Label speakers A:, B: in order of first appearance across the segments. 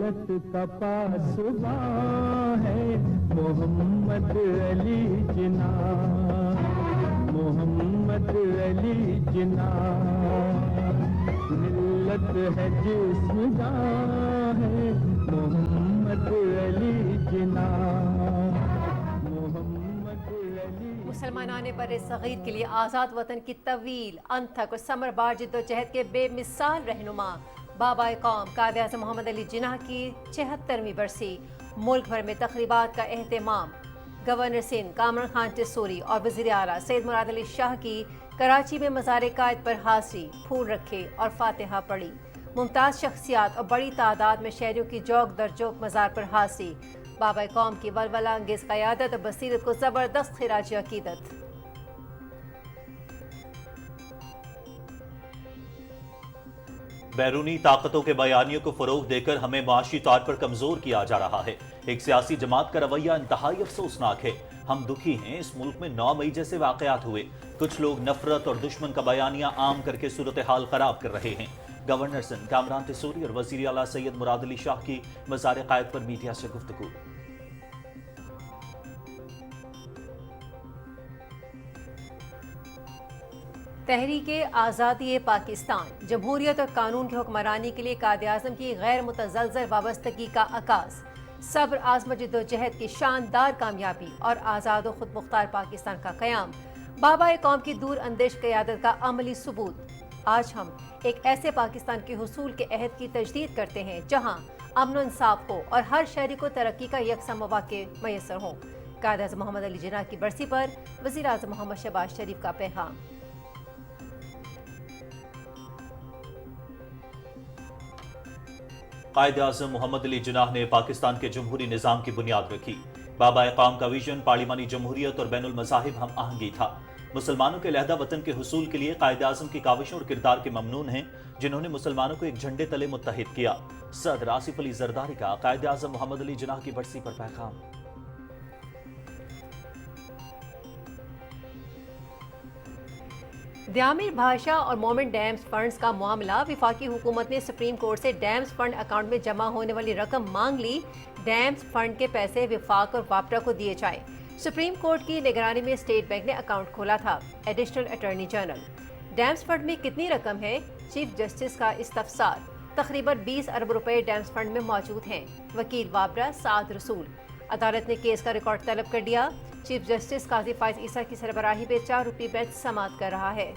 A: मिल्लत का पासबां है मोहम्मद अली जिना, मोहम्मद अली जिना। मिल्लत है जिस्म जान है मोहम्मद अली जिना, मोहम्मद अली।
B: मुसलमानान बर सगीर के लिए आज़ाद वतन की तवील, अनथक और समरबार जिद्दोजहद के बेमिसाल रहनुमा बाबा कौम कायद आज़म मोहम्मद अली जिन्ना की 76वीं बरसी। मुल्क भर में तकरीबात का एहतमाम। गवर्नर सिंध कामरान खान टिस्सौरी और वज़ीर आला सैयद मुराद अली शाह की कराची में मज़ार कायद पर हाज़री, फूल रखे और फातिहा पढ़ी। मुमताज़ शख्सियात और बड़ी तादाद में शहरियों की जौक दर जौक मज़ार पर हाज़री। बाबा कौम की वलवला अंगेज़ क़यादत और बसीरत को ज़बरदस्त खिराज अक़ीदत।
C: बैरूनी ताकतों के बयानियों को फरोग देकर हमें माशी तौर पर कमजोर किया जा रहा है। एक सियासी जमात का रवैया इंतहाई अफसोसनाक है। हम दुखी हैं। इस मुल्क में 9 मई जैसे वाकयात हुए। कुछ लोग नफरत और दुश्मन का बयानिया आम करके सूरत हाल खराब कर रहे हैं। गवर्नर सिंध कामरान टिस्सौरी और वज़ीर आला सैयद मुराद अली शाह की मज़ार कायद पर मीडिया से गुफ्तगू।
B: तहरीके आज़ादी पाकिस्तान जमहूरियत और कानून की हुक्मरानी के लिए कायद-ए-आज़म की गैर मुतज़लज़ल वाबस्तगी का आगाज़, सब्र आज़म जिद्दोजहद की शानदार कामयाबी और आज़ाद व खुद मुख्तार पाकिस्तान का क़याम, बाबा कौम की दूर अंदेश क़यादत का अमली सबूत। आज हम एक ऐसे पाकिस्तान के हुसूल के अहद की तजदीद करते हैं जहाँ अमन इंसाफ हो और हर शहरी को तरक्की का यकसा मौक़े मैसर हों। कायद आज़म मोहम्मद अली जिन्ना की बरसी पर वज़ीर आज़म मोहम्मद शहबाज शरीफ का पैगाम।
C: कायद आज़म मोहम्मद अली जिन्ना ने पाकिस्तान के जमहूरी निज़ाम की बुनियाद रखी। बाबा कौम का विजन पार्लिमानी जमहूरियत और बैनुल मज़ाहिब हम आहंगी था। मुसलमानों के लहदा वतन के हुसूल के लिए कायद आज़म की काविशों और किरदार के ममनून हैं, जिन्होंने मुसलमानों को एक झंडे तले मुत्तहिद किया। सदर आसिफ अली जरदारी का कायद आज़म मोहम्मद अली जिन्ना की बरसी पर पैगाम।
B: दियामिर भाषा और मोमेंट डैम्स फंड्स का मामला, विफाकी हुकूमत ने सुप्रीम कोर्ट से डैम्स फंड अकाउंट में जमा होने वाली रकम मांग ली। डैम्स फंड के पैसे विफाक और वापरा को दिए जाए। सुप्रीम कोर्ट की निगरानी में स्टेट बैंक ने अकाउंट खोला था। Additional attorney general, dams fund में कितनी रकम है? चीफ जस्टिस का इस्तफसार। तकरीबन 20 अरब रुपए डैम्स फंड में मौजूद हैं। वकील वाबरा साद रसूल। अदालत ने केस का रिकॉर्ड तलब कर दिया। चीफ जस्टिस काजी फाइज ईसा की सरबराही में 4 रुपये बेंच समाअत कर रहा है।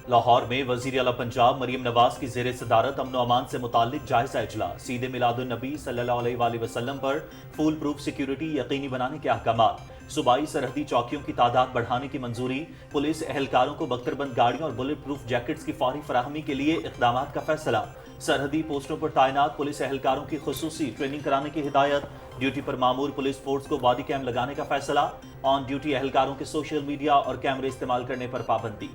C: लाहौर में वज़ीर आला पंजाब मरीम नवाज की ज़ेर सदारत अमन अमान से मुताल्लिक जायजा इजलास। सीधे मिलादुन नबी सल्लल्लाहु अलैहि वसल्लम पर फुल प्रूफ सिक्योरिटी यकीनी बनाने के अहकामात। सूबाई सरहदी चौकियों की तादाद बढ़ाने की मंजूरी। पुलिस एहलकारों को बख्तरबंद गाड़ियों और बुलेट प्रूफ जैकेट्स की फौरी फराहमी के लिए इक़दाम का फैसला। सरहदी पोस्टों पर तैनात पुलिस एहलकारों की खुसूसी ट्रेनिंग कराने की हिदायत। ड्यूटी पर मामूर पुलिस फोर्स को बॉडी कैम लगाने का फैसला। ऑन ड्यूटी एहलकारों के सोशल मीडिया और कैमरे इस्तेमाल करने पर पाबंदी।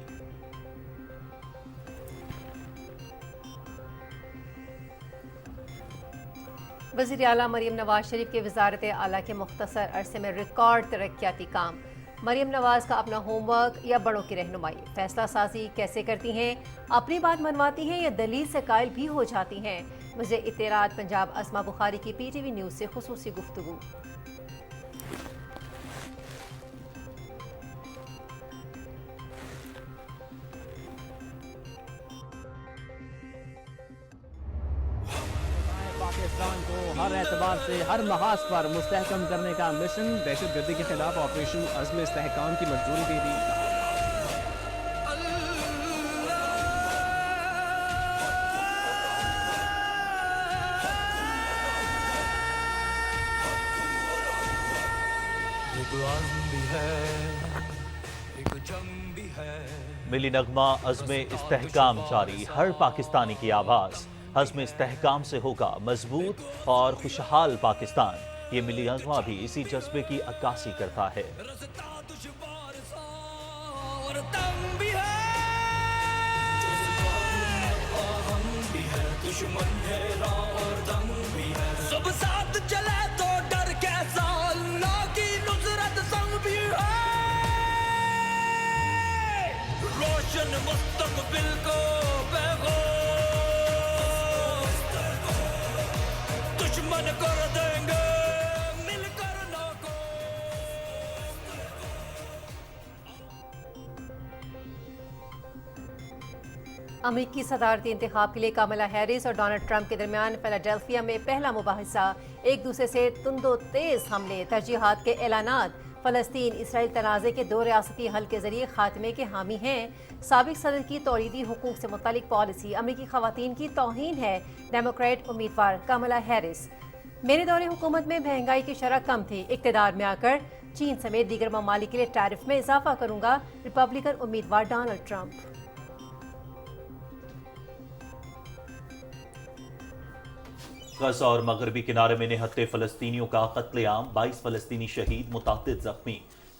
B: वज़ीर आला मरीम नवाज शरीफ के वज़ारत आला के मुख्तसर अरसे में रिकॉर्ड तरक्याती काम। मरीम नवाज का अपना होमवर्क या बड़ों की रहनुमाई, फैसला साजी कैसे करती हैं? अपनी बात मनवाती हैं या दलील से कायल भी हो जाती हैं? वज़ीर इत्तेलात पंजाब अस्मा बुखारी की PTV न्यूज़ से खुसूसी गुफ्तगू।
D: पाकिस्तान को हर एतबार से हर महाज पर मुस्तहकम करने का मिशन, दहशतगर्दी के खिलाफ ऑपरेशन अज़्म इस्तेहकाम की मंजूरी दे दी।
C: मिली नगमा अज़्म इस्तेहकाम जारी, हर पाकिस्तानी की आवाज़। अज़्म इस्तेहकाम से होगा मजबूत और खुशहाल पाकिस्तान। ये मिली नगमा भी इसी जज्बे की अक्कासी करता है।
E: सब साथ चले तो डर कैसा, अल्लाह की नुसरत संग भी है। रोशन मुस्तकबिल को दुश्मन कर देंगे मिलकर ना को।
B: अमेरिकी सदारती इंतखाब के लिए कमला हैरिस और डोनाल्ड ट्रंप के दरमियान फिलाडेल्फिया में पहला मुबाहिसा, एक दूसरे से तुंदो तेज हमले, तरजीहात के ऐलानात। फ़लस्तीन इसराइल तनाज़े के 2 रियासती हल के जरिए खात्मे के हामी हैं। साबिक सदर की तौरीदी हुकूक से मुतालिक पॉलिसी अमेरिकी ख़वातीन की तौहीन है। डेमोक्रेट उम्मीदवार कमला हैरिस। मेरे दौरे हुकूमत में महंगाई की शरह कम थी, इक़्तिदार में आकर चीन समेत दीगर ममालिक के लिए टैरिफ में इजाफा करूंगा। रिपब्लिकन उम्मीदवार डोनाल्ड ट्रंप।
C: गज़ा और मगरबी किनारे में निहत्ते फ़लस्तीनियों का कत्लेआम, 22 फ़लस्तीनी शहीद, मुताद्दिद ज़ख्मी।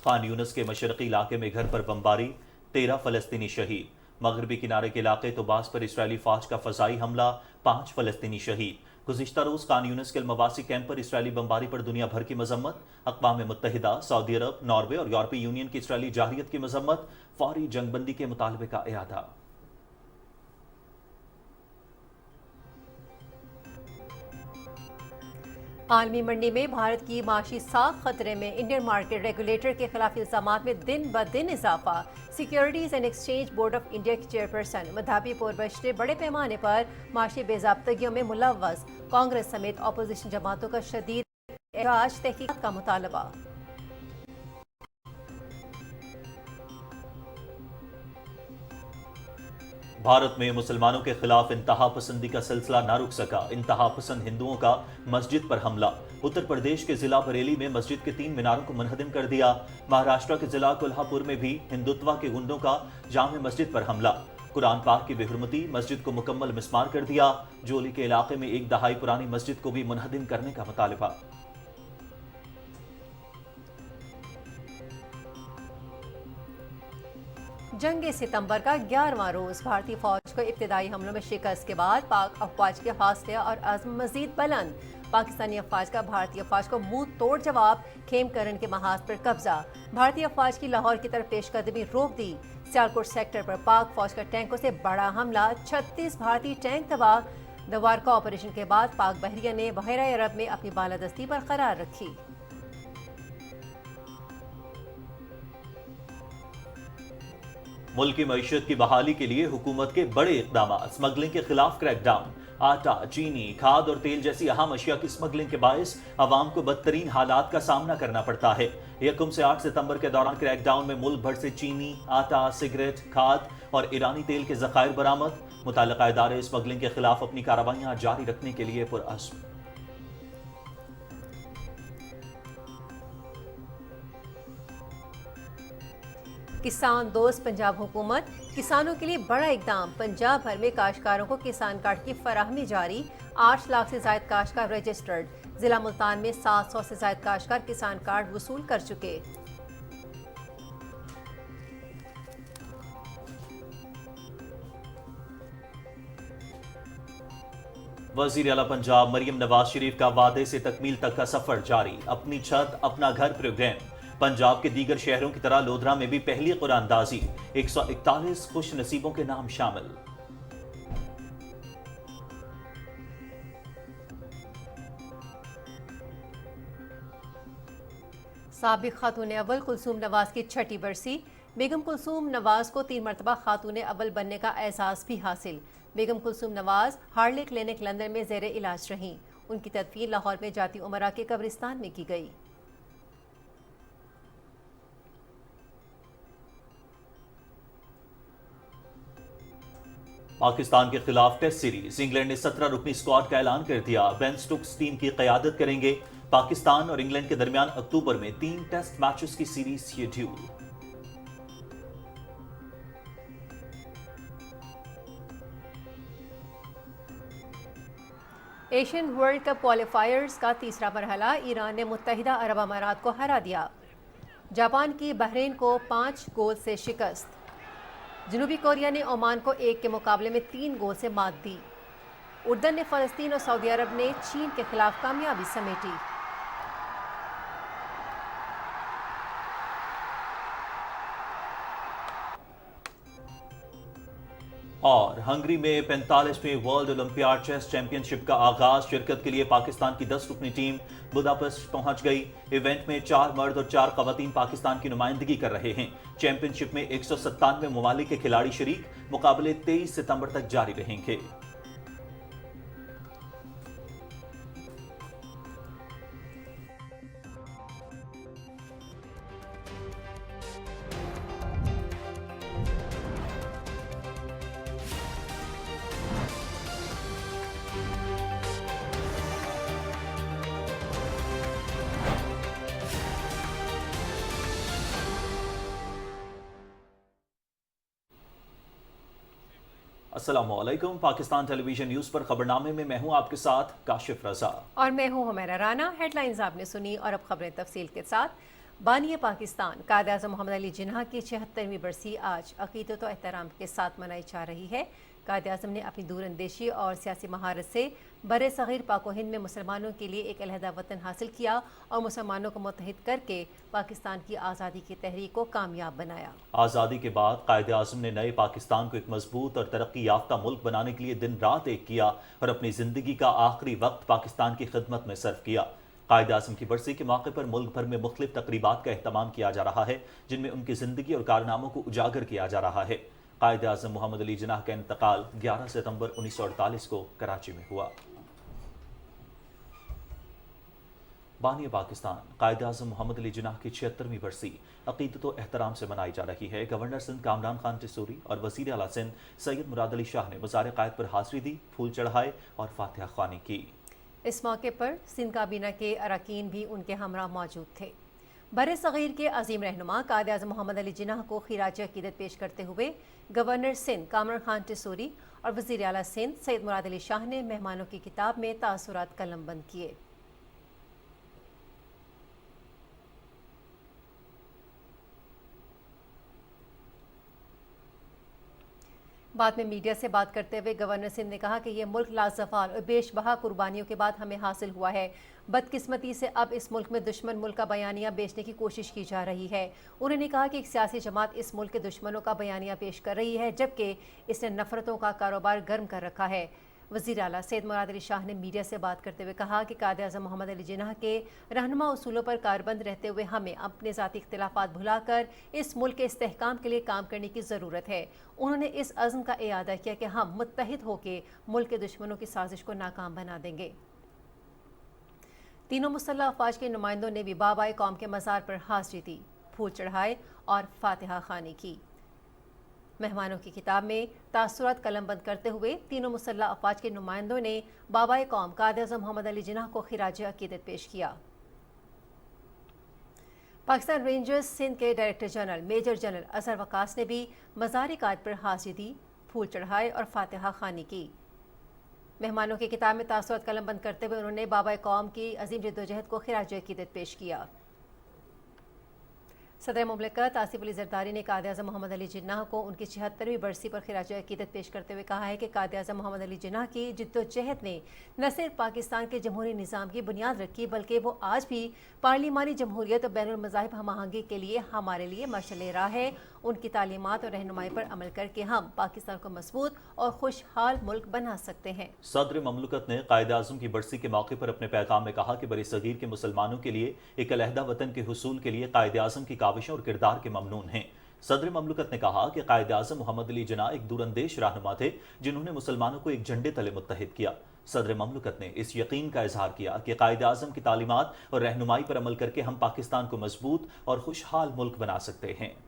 C: खान यूनिस के मशरक़ी इलाके में घर पर बमबारी, 13 फ़लस्तीनी शहीद। मगरबी किनारे के इलाके तोबास पर इसराइली फ़ौज का फ़ज़ाई हमला, 5 फ़लस्तीनी शहीद। गुज़िश्ता रोज़ खान यूनिस के अल-मवासी कैंप पर इसराइली बमबारी पर दुनिया भर की मजम्मत। अक़वाम मुत्तहिदा, सऊदी अरब, नॉर्वे और यूरोपीय यूनियन की इसराइली जारहियत की मजम्मत। फौरी जंगबंदी के मुतालबे का इरादा।
B: आलमी मंडी में भारत की माशी साख खतरे में, इंडियन मार्केट रेगुलेटर के खिलाफ इल्जामात में दिन ब दिन इजाफा। Securities and exchange board of India की चेयरपर्सन मधाबी पोरबश ने बड़े पैमाने पर माशी बेज़ाब्तगियों में मुलव्वस। कांग्रेस समेत अपोजिशन जमातों का शदीद एहतजाज, तहकीकात का मुतालबा।
C: भारत में मुसलमानों के खिलाफ इंतहा पसंदी का सिलसिला न रुक सका। इंतहा पसंद हिंदुओं का मस्जिद पर हमला। उत्तर प्रदेश के जिला बरेली में मस्जिद के 3 मीनारों को मुनहदिम कर दिया। महाराष्ट्र के जिला कोल्हापुर में भी हिंदुत्व के गुंडों का जामे मस्जिद पर हमला। कुरान पाक की बेहुरमती, मस्जिद को मुकम्मल मिस्मार कर दिया। जोली के इलाके में 1 दहाई पुरानी मस्जिद को भी मुनहदिम करने का मुतालबा।
B: जंग सितंबर का 11वां रोज, भारतीय फौज को इब्तिदाई हमलों में शिकस्त के बाद पाक अफवाज के हौसले और अज़्म मजीद बुलंद। पाकिस्तानी अफवाज का भारतीय अफवाज को मुंह तोड़ जवाब, खेमकरन के महाज पर कब्जा। भारतीय अफवाज की लाहौर की तरफ पेशकदमी रोक दी। सियालकोट सेक्टर पर पाक फौज का टैंकों से बड़ा हमला, 36 भारतीय टैंक तबाह। द्वारका ऑपरेशन के बाद पाक बहरिया ने बहरा अरब में अपनी बालादस्ती बरकरार रखी।
C: मुल्क की मईशत की बहाली के लिए हुकूमत के बड़े इक़दाम। स्मगलिंग के खिलाफ क्रैकडाउन। आटा, चीनी, खाद और तेल जैसी अहम अशिया की स्मगलिंग के बायस अवाम को बदतरीन हालात का सामना करना पड़ता है। 1 से 8 सितंबर के दौरान क्रैकडाउन में मुल्क भर से चीनी, आटा, सिगरेट, खाद और ईरानी तेल के ज़खायर बरामद। मुतल्लिका इदारे स्मगलिंग के खिलाफ अपनी कार्रवाइयां जारी रखने के लिए पुरअज़्म।
B: किसान दोस्त पंजाब हुकूमत, किसानों के लिए बड़ा इकदाम। पंजाब भर में काश्तकारों को किसान कार्ड की फराहमी जारी। 8 लाख से ज्यादा काश्तकार रजिस्टर्ड। जिला मुल्तान में 700 से ज्यादा काश्तकार किसान कार्ड वसूल कर चुके।
C: वज़ीर आला पंजाब मरियम नवाज शरीफ का वादे से तकमील तक का सफर जारी। अपनी छत अपना घर प्रोग्राम। पंजाब के दीगर शहरों की तरह लोधरा में भी पहली कुरानदाजी। 141 खुश नसीबों के नाम शामिल।
B: साबिक खातून अव्वल कुलसूम नवाज की 6ठी बरसी। बेगम कुलसूम नवाज को 3 मरतबा खातून अव्वल बनने का एजाज़ भी हासिल। Begum Kulsoom Nawaz Harley clinic London में ज़ेर इलाज रहीं। उनकी तदफीन लाहौर में जाती उमरा के कब्रिस्तान में की गई।
C: पाकिस्तान के खिलाफ टेस्ट सीरीज। इंग्लैंड ने 17 रुकनी स्क्वाड का ऐलान कर दिया। बेन स्टोक्स टीम की क़यादत करेंगे। पाकिस्तान और इंग्लैंड के दरमियान अक्टूबर में 3 टेस्ट मैचेस की series schedule.
B: Asian world cup क्वालिफायर्स का तीसरा मरहला। ईरान ने मुत्तहिदा अरब अमारात को हरा दिया। जापान की बहरीन को 5 गोल से शिकस्त। जनूबी कोरिया ने ओमान को 1 के मुकाबले में 3 गोल से मात दी। उर्दन ने फ़लस्तीन और सऊदी अरब ने चीन के खिलाफ कामयाबी समेटी।
C: हंगरी में 45वें वर्ल्ड ओलंपियाड चेस चैंपियनशिप का आगाज। शिरकत के लिए पाकिस्तान की 10 रुकनी टीम बुदापेस्ट पहुंच गई। इवेंट में 4 मर्द और 4 खवातीन पाकिस्तान की नुमाइंदगी कर रहे हैं। चैंपियनशिप में 197 ममालिक के खिलाड़ी शरीक। मुकाबले 23 सितंबर तक जारी रहेंगे। अस्सलामुअलैकुम। पाकिस्तान टेलीविजन न्यूज पर खबरनामे में मैं हूं आपके साथ काशिफ रजा
B: और मैं हूं हुमैरा राना। हेडलाइंस आपने सुनी और अब खबरें तफसील के साथ। बानी पाकिस्तान कायद-ए-आज़म मोहम्मद अली जिन्ना की 76वीं बरसी आज अक़ीदत व एहतराम के साथ मनाई जा रही है। कायद-ए-आज़म ने अपनी दूरअंदेशी और सियासी महारत से बरे सग़ीर पाक व हिंद में मुसलमानों के लिए एक अलहदा वतन हासिल किया और मुसलमानों को मुत्तहिद करके पाकिस्तान की आज़ादी की तहरीक को कामयाब बनाया।
C: आज़ादी के बाद कायद-ए-आज़म ने नए पाकिस्तान को एक मजबूत और तरक्की याफ्ता मुल्क बनाने के लिए दिन रात एक किया और अपनी जिंदगी का आखिरी वक्त पाकिस्तान की खिदमत में सर्व किया। कायद-ए-आज़म की बरसी के मौके पर मुल्क भर में मुख्तलिफ तकरीबात का एहतमाम किया जा रहा है, जिनमें उनकी जिंदगी और कारनामों को उजागर किया जा रहा है। कायद-ए-आज़म मोहम्मद अली जिन्ना का इंतकाल 11 सितंबर 1948 को कराची में हुआ। बानी पाकिस्तान कायद-ए-आज़म मोहम्मद अली जिन्ना की 76वीं बरसी अक़ीदत व एहतराम से मनाई जा रही है। गवर्नर सिंध कामरान खान टिसूरी और वज़ीर आला सिंध सैयद मुराद अली शाह ने मज़ार क़ायद पर हाज़री दी, फूल चढ़ाए और फातिहा ख़्वानी की।
B: इस मौके पर सिंध काबीना के अरकान भी उनके हमरा मौजूद थे। बरे सग़ीर के अजीम रहनुमा कायद-ए-आज़म मोहम्मद अली जिन्ना को खिराज अक़ीदत पेश करते हुए गवर्नर सिंध कामरान खान टिसूरी और वज़ीर आला सिंध सैयद मुराद अली शाह ने मेहमानों की किताब में तासुरात कलमबंद किए। बाद में मीडिया से बात करते हुए गवर्नर सिंध ने कहा कि यह मुल्क लाजवाल और बेशबहा कुर्बानियों के बाद हमें हासिल हुआ है। बदकिस्मती से अब इस मुल्क में दुश्मन मुल्क का बयानिया बेचने की कोशिश की जा रही है। उन्होंने कहा कि एक सियासी जमात इस मुल्क के दुश्मनों का बयानिया पेश कर रही है, जबकि इसने नफरतों का कारोबार गर्म कर रखा है। वज़ीर आला सैयद मुराद अली शाह ने मीडिया से बात करते हुए कहा कि कायद-ए-आज़म मोहम्मद अली जिन्ना के रहनुमा उसूलों पर कारबंद रहते हुए हमें अपने ज़ाती इख्तिलाफ़ात भुलाकर इस मुल्क के इस्तेहकाम के लिए काम करने की ज़रूरत है। उन्होंने इस अज़्म का इआदा किया कि हम मुत्तहिद होकर मुल्क के दुश्मनों की साजिश को नाकाम बना देंगे। तीनों मुसल्लह अफ़वाज के नुमाइंदों ने भी बाबाए कौम के मज़ार पर हाज़री दी, फूल चढ़ाए और फातिहा ख़्वानी की। मेहमानों की किताब में तासुरात कलमबंद करते हुए तीनों मुसल्लह अफ़वाज के नुमाइंदों ने बाबाए कौम कायद-ए-आज़म मोहम्मद अली जिन्ना को खिराज अक़ीदत पेश किया। पाकिस्तान रेंजर्स सिंध के director general major general Azhar Waqas ने भी मज़ार क़ायद पर हाज़री दी, फूल चढ़ाए और फातिहा ख़्वानी की। मेहमानों की किताब में तासुरात कलमबंद करते हुए उन्होंने बाबाए कौम की अज़ीम जद्दोजहद को खिराज अक़ीदत पेश किया। सदर मुमलिकत आसिफ अली ज़रदारी ने कायद-ए-आज़म मोहम्मद अली जिन्ना को उनकी 76वीं बरसी पर खिराज अक़ीदत पेश करते हुए कहा है कि कायद-ए-आज़म मोहम्मद अली जिन्ना की जिद्दोजहद ने न सिर्फ पाकिस्तान के जमहूरी निज़ाम की बुनियाद रखी, बल्कि वो आज भी पार्लिमानी जमहूरियत और बैनुल मज़ाहिब हम आहंगी के लिए हमारे लिए मशअल राह है। उनकी तालीमात और रहनुमाई पर अमल करके हम पाकिस्तान को मजबूत और खुशहाल मुल्क बना सकते हैं।
C: सदर ममलकत ने कायद-ए-आज़म की बरसी के मौके पर अपने पैगाम में कहा कि बरे सग़ीर के मुसलमानों के लिए एक अलहदा वतन के हुसूल के लिए कायद-ए-आज़म की काविशों और किरदार के ममनून हैं। सदर ममलकत ने कहा कि कायद-ए-आज़म मोहम्मद अली जिन्ना एक दूरअंदेश रहनुमा थे, जिन्होंने मुसलमानों को एक झंडे तले मुत्तहिद किया। सदर ममलकत ने इस यकीन का इजहार किया कि कायद-ए-आज़म की तालीमात और रहनुमाई पर अमल करके हम पाकिस्तान को मजबूत और खुशहाल मुल्क बना सकते हैं।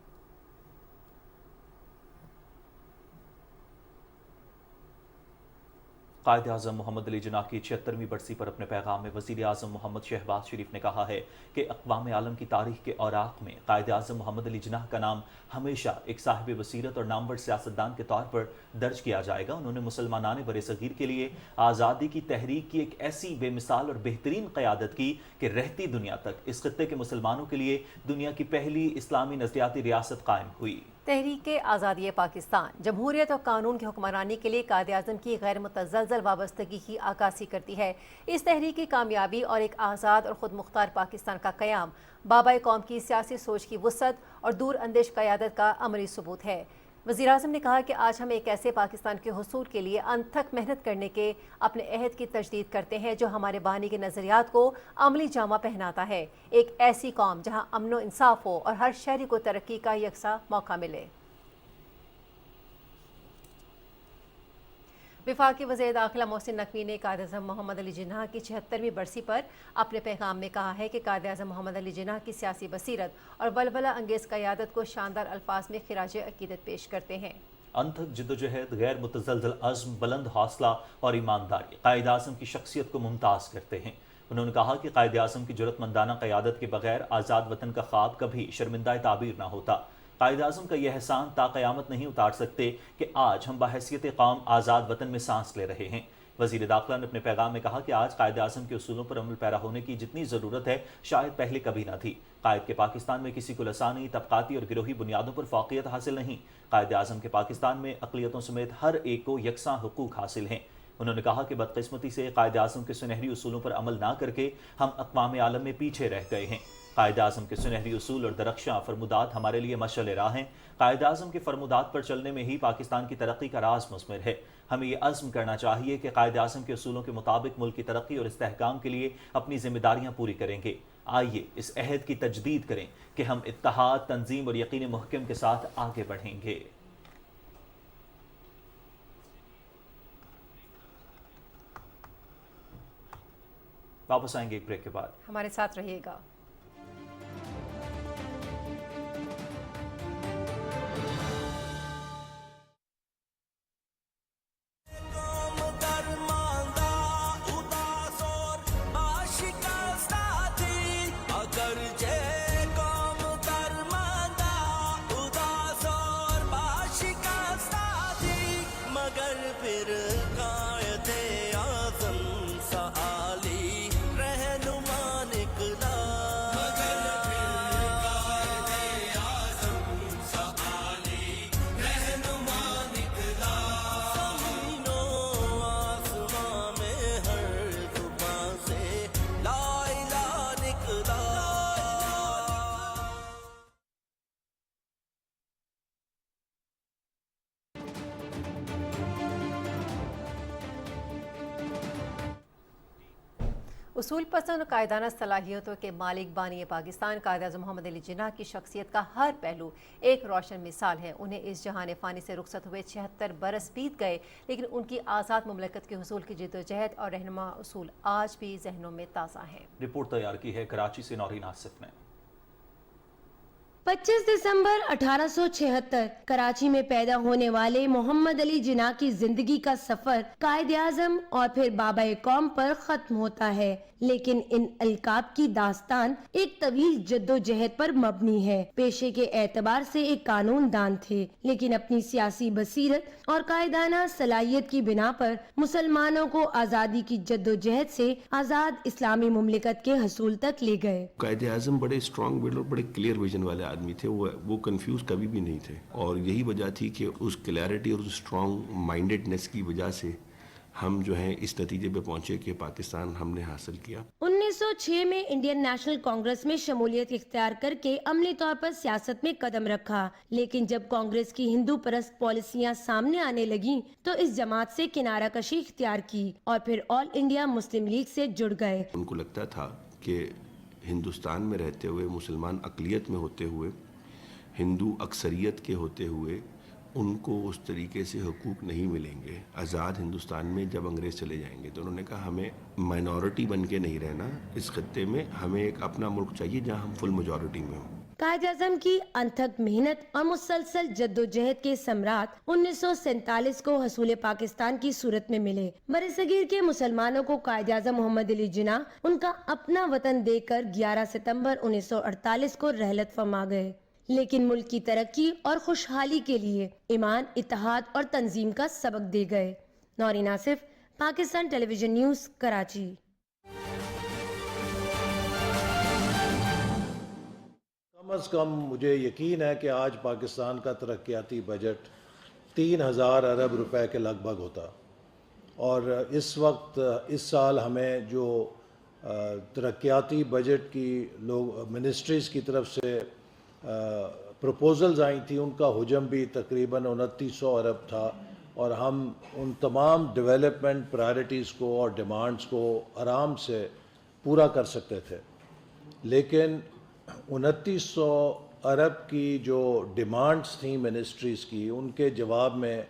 C: कायद-ए-आज़म मोहम्मद अली जिन्ना की 76वीं बरसी पर अपने पैगाम में वज़ीर आज़म मोहम्मद शहबाज शरीफ ने कहा है कि अक़वाम आलम की तारीख के औराक में कायद-ए-आज़म मोहम्मद अली जिन्ना का नाम हमेशा एक साहिब बसीरत और नामवर सियासतदान के तौर पर दर्ज किया जाएगा। उन्होंने मुसलमानाने बरे सग़ीर के लिए आज़ादी की तहरीक की एक ऐसी बेमिसाल और बेहतरीन क़यादत की कि रहती दुनिया तक इस खित्ते के मुसलमानों के लिए दुनिया की पहली इस्लामी नज़रियाती रियासत कायम हुई।
B: तहरीक आज़ादी पाकिस्तान जमहूरियत और कानून की हुक्मरानी के लिए कायद-ए-आज़म की गैर मुतज़लज़ल वाबस्तगी की आकासी करती है। इस तहरीक की कामयाबी और एक आज़ाद और ख़ुद मुख्तार पाकिस्तान का क़याम बाबाए कौम की सियासी सोच की वुसअत और दूर अंदेश क़यादत का अमली सबूत है। वज़ीर-ए-आज़म ने कहा कि आज हम एक ऐसे पाकिस्तान के हुसूल के लिए अनथक मेहनत करने के अपने अहद की तजदीद करते हैं जो हमारे बानी के नज़रियात को अमली जामा पहनाता है। एक ऐसी कौम जहाँ अमन व इंसाफ हो और हर शहरी को तरक्की का यकसा मौका मिले। वफाकी वज़ीर दाखिला मोहसिन नकवी ने कायद-ए-आज़म मोहम्मद अली जिन्ना की 76वीं बरसी पर अपने पैगाम में कहा है कि कायद-ए-आज़म मोहम्मद अली जिन्ना की सियासी बसीरत और वलवला अंगेज़ क़यादत को शानदार अल्फाज में खिराज अकीदत पेश करते हैं।
C: अनथक जिद्दोजहद, गैर मुतज़लज़ल अज़्म, बुलंद हौसला और ईमानदारी कायद-ए-आज़म की शख्सियत को मुमताज़ करते हैं। उन्होंने कहा कि कायद-ए-आज़म की जुर्रतमंदाना क़यादत के बगैर आज़ाद वतन का ख्वाब कभी शर्मिंदा ताबीर न होता। कायद-ए-आज़म का यह एहसान ता क़यामत नहीं उतार सकते कि आज हम बहैसियत कौम आज़ाद वतन में सांस ले रहे हैं। वज़ीर दाखिला ने अपने पैगाम में कहा कि आज कायद-ए-आज़म के उसूलों पर अमल पैरा होने की जितनी ज़रूरत है शायद पहले कभी न थी। कायद के पाकिस्तान में किसी को लसानी, तबकाती और गिरोही बुनियादों पर फ़ौक़ियत हासिल नहीं। कायद-ए-आज़म के पाकिस्तान में अक़लियतों समेत हर एक को यकसां हुकूक हासिल हैं। उन्होंने कहा कि बदकिस्मती से कायद-ए-आज़म के सुनहरी उसूलों पर अमल ना करके हम अक़वाम आलम में पीछे रह गए हैं। कायद-ए-आज़म के सुनहरी उसूल और दरख्शां फरमुदात हमारे लिए मशअल राह हैं। कायद-ए-आज़म के फरमुदात पर चलने में ही पाकिस्तान की तरक्की का राज मुस्मिर है। हमें ये अज़्म करना चाहिए कि कायद-ए-आज़म के उसूलों के मुताबिक मुल्क की तरक्की और इस्तेहकाम के लिए अपनी जिम्मेदारियाँ पूरी करेंगे। आइए इस अहद की तजदीद करें कि हम इत्तेहाद, तंजीम और यकीन मुहकम के साथ आगे बढ़ेंगे। वापस आएंगे एक ब्रेक के बाद।
B: हमारे साथ रहिएगा। उसूल पसंद और कायदाना सलाहियतों के मालिक बानी पाकिस्तान कायद-ए-आज़म मोहम्मद अली जिन्ना की शख्सियत का हर पहलू एक रोशन मिसाल है। उन्हें इस जहान फ़ानी से रुखसत हुए 76 बरस बीत गए, लेकिन उनकी आज़ाद मुमलकत के हुसूल की जिद्दोजहद और रहनुमा उसूल आज भी जहनों में ताज़ा हैं।
C: रिपोर्ट तैयार की है कराची से नौरीन आसिफ ने।
F: 25 दिसंबर 1876 कराची में पैदा होने वाले मोहम्मद अली जिन्ना की जिंदगी का सफर कायद-ए-आज़म और फिर बाबा कौम पर खत्म होता है, लेकिन इन अलकाब की दास्तान एक तवील जद्दोजहद पर मबनी है। पेशे के एतबार से एक कानून दान थे, लेकिन अपनी सियासी बसीरत और कायदाना सलाहियत की बिना पर मुसलमानों को आज़ादी की जद्दोजहद से आज़ाद इस्लामी मुमलिकत के हसूल तक ले गए।
G: कायद-ए-आज़म बड़े स्ट्रॉन्ग विल और बड़े क्लियर विजन वाले आदमी थे। वो कंफ्यूज कभी भी नहीं थे, और यही वजह थी कि उस क्लैरिटी और उस स्ट्रॉन्ग माइंडेडनेस की वजह से हम जो है इस नतीजे पे पहुंचे कि पाकिस्तान हमने हासिल किया।
F: 1906 में इंडियन नेशनल कांग्रेस में शमूलियत इख्तियार करके अमली तौर पर सियासत में कदम रखा, लेकिन जब कांग्रेस की हिंदू परस्त पॉलिसियां सामने आने लगी तो इस जमात से किनारा कशी इख्तियार की और फिर ऑल इंडिया मुस्लिम लीग से जुड़ गए।
G: उनको लगता था कि हिंदुस्तान में रहते हुए, मुसलमान अक़लियत में होते हुए, हिंदू अक्सरियत के होते हुए उनको उस तरीके से हुकूक नहीं मिलेंगे आज़ाद हिंदुस्तान में जब अंग्रेज़ चले जाएंगे। तो उन्होंने कहा हमें माइनॉरिटी बन के नहीं रहना इस खत्ते में, हमें एक अपना मुल्क चाहिए जहां हम फुल मेजॉरिटी में हों।
F: कायद-ए-आज़म की अनथक मेहनत और मुसलसल जद्दोजहद के सम्राट 1947 को हसूल पाकिस्तान की सूरत में मिले। बरसगीर के मुसलमानों को कायद-ए-आज़म मोहम्मद अली जिन्ना उनका अपना वतन देकर 11 सितंबर 1948 को रहलत फरमा गए, लेकिन मुल्क की तरक्की और खुशहाली के लिए ईमान, इत्तेहाद और तंजीम का सबक दे गए। Naureen Asif, Pakistan television news, Karachi.
H: कम अज़ कम मुझे यकीन है कि आज पाकिस्तान का तरक्याती बजट 3000 अरब रुपए के लगभग होता, और इस वक्त इस साल हमें जो तरक्याती बजट की लोग मिनिस्ट्रीज़ की तरफ से پروپوزلز آئی تھیں ان کا حجم بھی تقریباً 2900 ارب تھا، اور ہم ان تمام ڈیولپمنٹ پرائرٹیز کو اور ڈیمانڈز کو آرام سے پورا کر سکتے تھے. لیکن 2900 ارب کی جو ڈیمانڈز تھیں منسٹریز کی، ان کے جواب میں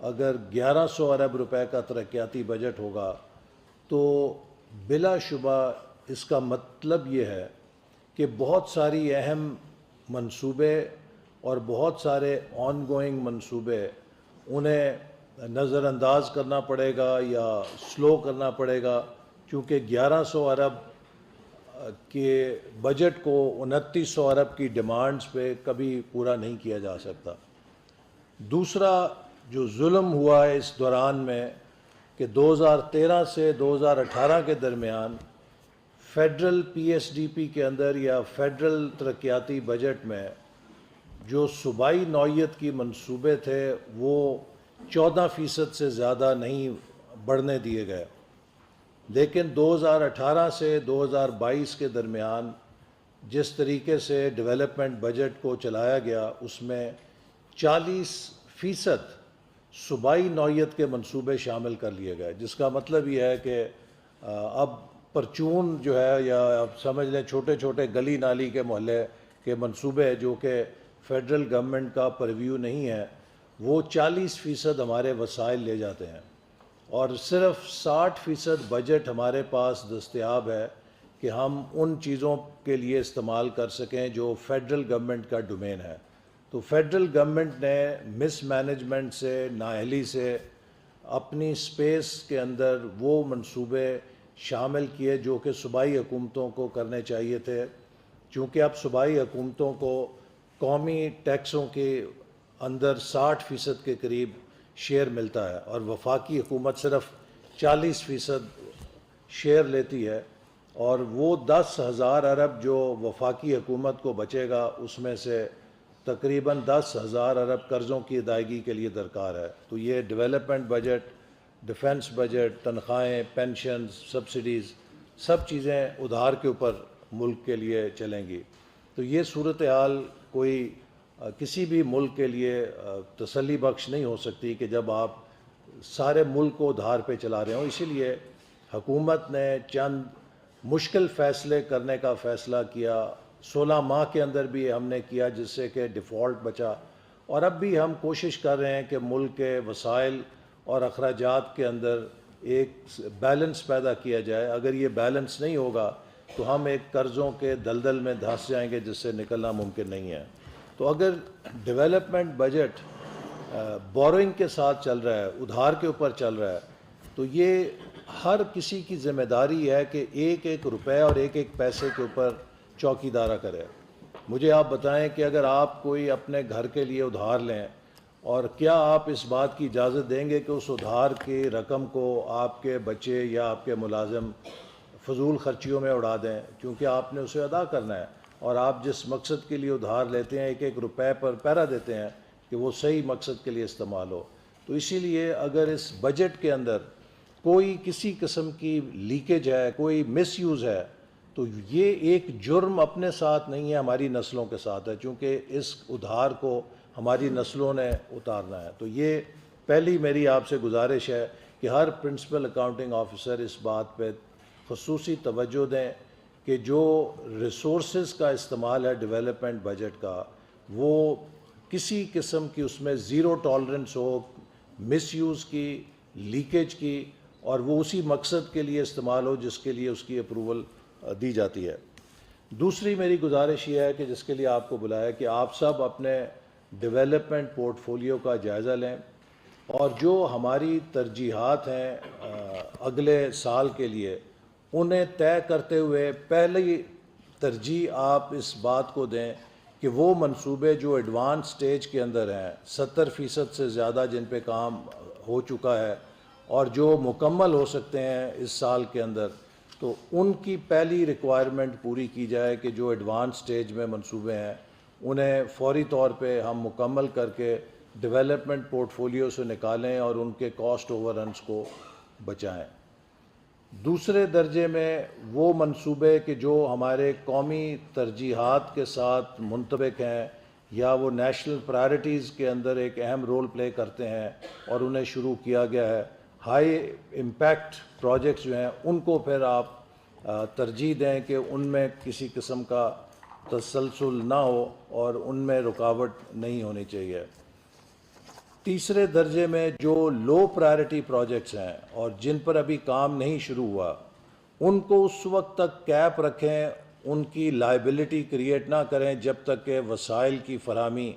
H: اگر 1100 ارب روپے کا ترقیاتی بجٹ ہوگا تو بلا شبہ اس کا مطلب یہ ہے کہ بہت ساری اہم منصوبے اور بہت سارے آن گوئنگ منصوبے انہیں نظر انداز کرنا پڑے گا یا سلو کرنا پڑے گا، کیونکہ 1100 ارب کے بجٹ کو 2900 ارب کی ڈیمانڈز پہ کبھی پورا نہیں کیا جا سکتا. دوسرا جو ظلم ہوا ہے اس دوران میں کہ 2013 سے 2018 کے درمیان federal P S D P کے اندر یا فیڈرل ترقیاتی بجٹ میں جو صوبائی نوعیت کی منصوبے تھے وہ 14% سے زیادہ نہیں بڑھنے دیے گئے. لیکن 2018 سے 2022 کے درمیان جس طریقے سے ڈیولپمنٹ بجٹ کو چلایا گیا اس میں 40% صوبائی نوعیت کے منصوبے شامل کر لیے گئے، جس کا مطلب یہ ہے کہ اب پرچون جو ہے یا اب سمجھ لیں چھوٹے چھوٹے گلی نالی کے محلے کے منصوبے جو کہ فیڈرل گورنمنٹ کا پرویو نہیں ہے وہ 40% ہمارے وسائل لے جاتے ہیں، اور صرف 60% بجٹ ہمارے پاس دستیاب ہے کہ ہم ان چیزوں کے لیے استعمال کر سکیں جو فیڈرل گورنمنٹ کا ڈومین ہے. تو فیڈرل گورنمنٹ نے مس مینجمنٹ سے، نااہلی سے اپنی سپیس کے اندر وہ منصوبے شامل کیے جو کہ صوبائی حکومتوں کو کرنے چاہیے تھے، چونکہ اب صوبائی حکومتوں کو قومی ٹیکسوں کے اندر 60% کے قریب شیئر ملتا ہے اور وفاقی حکومت صرف 40% شیئر لیتی ہے، اور وہ 10,000 ارب جو وفاقی حکومت کو بچے گا اس میں سے تقریباً 10,000 ارب قرضوں کی ادائیگی کے لیے درکار ہے. تو یہ ڈیولپمنٹ بجٹ، ڈیفنس بجٹ، تنخواہیں، پینشنز، سبسڈیز، سب چیزیں ادھار کے اوپر ملک کے لیے چلیں گی. تو یہ صورتحال کوئی کسی بھی ملک کے لیے تسلی بخش نہیں ہو سکتی کہ جب آپ سارے ملک کو ادھار پہ چلا رہے ہوں. اسی لیے حکومت نے چند مشکل فیصلے کرنے کا فیصلہ کیا. 16 ماہ کے اندر بھی ہم نے کیا جس سے کہ ڈیفالٹ بچا، اور اب بھی ہم کوشش کر رہے ہیں کہ ملک کے وسائل اور اخراجات کے اندر ایک بیلنس پیدا کیا جائے. اگر یہ بیلنس نہیں ہوگا تو ہم ایک قرضوں کے دلدل میں دھنس جائیں گے جس سے نکلنا ممکن نہیں ہے. تو اگر ڈیولپمنٹ بجٹ بوروئنگ کے ساتھ چل رہا ہے، ادھار کے اوپر چل رہا ہے، تو یہ ہر کسی کی ذمہ داری ہے کہ ایک ایک روپے اور ایک ایک پیسے کے اوپر چوکی دارہ کرے. مجھے آپ بتائیں کہ اگر آپ کوئی اپنے گھر کے لیے ادھار لیں، اور کیا آپ اس بات کی اجازت دیں گے کہ اس ادھار کی رقم کو آپ کے بچے یا آپ کے ملازم فضول خرچیوں میں اڑا دیں، کیونکہ آپ نے اسے ادا کرنا ہے، اور آپ جس مقصد کے لیے ادھار لیتے ہیں ایک ایک روپے پر پیرا دیتے ہیں کہ وہ صحیح مقصد کے لیے استعمال ہو. تو اسی لیے اگر اس بجٹ کے اندر کوئی کسی قسم کی لیکیج ہے، کوئی مس یوز ہے، تو یہ ایک جرم اپنے ساتھ نہیں ہے، ہماری نسلوں کے ساتھ ہے، چونکہ اس ادھار کو ہماری نسلوں نے اتارنا ہے. تو یہ پہلی میری آپ سے گزارش ہے کہ ہر پرنسپل اکاؤنٹنگ آفیسر اس بات پہ خصوصی توجہ دیں کہ جو ریسورسز کا استعمال ہے ڈیولپمنٹ بجٹ کا، وہ کسی قسم کی اس میں زیرو ٹالرنس ہو مس یوز کی، لیکیج کی، اور وہ اسی مقصد کے لیے استعمال ہو جس کے لیے اس کی اپروول دی جاتی ہے. دوسری میری گزارش یہ ہے کہ جس کے لیے آپ کو بلایا کہ آپ سب اپنے ڈیولپمنٹ پورٹ فولیو کا جائزہ لیں، اور جو ہماری ترجیحات ہیں اگلے سال کے لیے انہیں طے کرتے ہوئے پہلی ترجیح آپ اس بات کو دیں کہ وہ منصوبے جو ایڈوانس سٹیج کے اندر ہیں، 70% سے زیادہ جن پہ کام ہو چکا ہے اور جو مکمل ہو سکتے ہیں اس سال کے اندر، تو ان کی پہلی ریکوائرمنٹ پوری کی جائے کہ جو ایڈوانس سٹیج میں منصوبے ہیں انہیں فوری طور پہ ہم مکمل کر کے ڈیولپمنٹ پورٹ فولیو سے نکالیں اور ان کے کاسٹ اوور رنس کو بچائیں. دوسرے درجے میں وہ منصوبے کہ جو ہمارے قومی ترجیحات کے ساتھ منطبق ہیں یا وہ نیشنل پرائرٹیز کے اندر ایک اہم رول پلے کرتے ہیں اور انہیں شروع کیا گیا ہے. ہائی امپیکٹ پروجیکٹس جو ہیں ان کو پھر آپ ترجیح دیں کہ ان میں کسی قسم کا تسلسل نہ ہو اور ان میں رکاوٹ نہیں ہونی چاہیے. تیسرے درجے میں جو لو پرائرٹی پروجیکٹس ہیں اور جن پر ابھی کام نہیں شروع ہوا ان کو اس وقت تک کیپ رکھیں, ان کی لائبلٹی کریٹ نہ کریں جب تک کہ وسائل کی فراہمی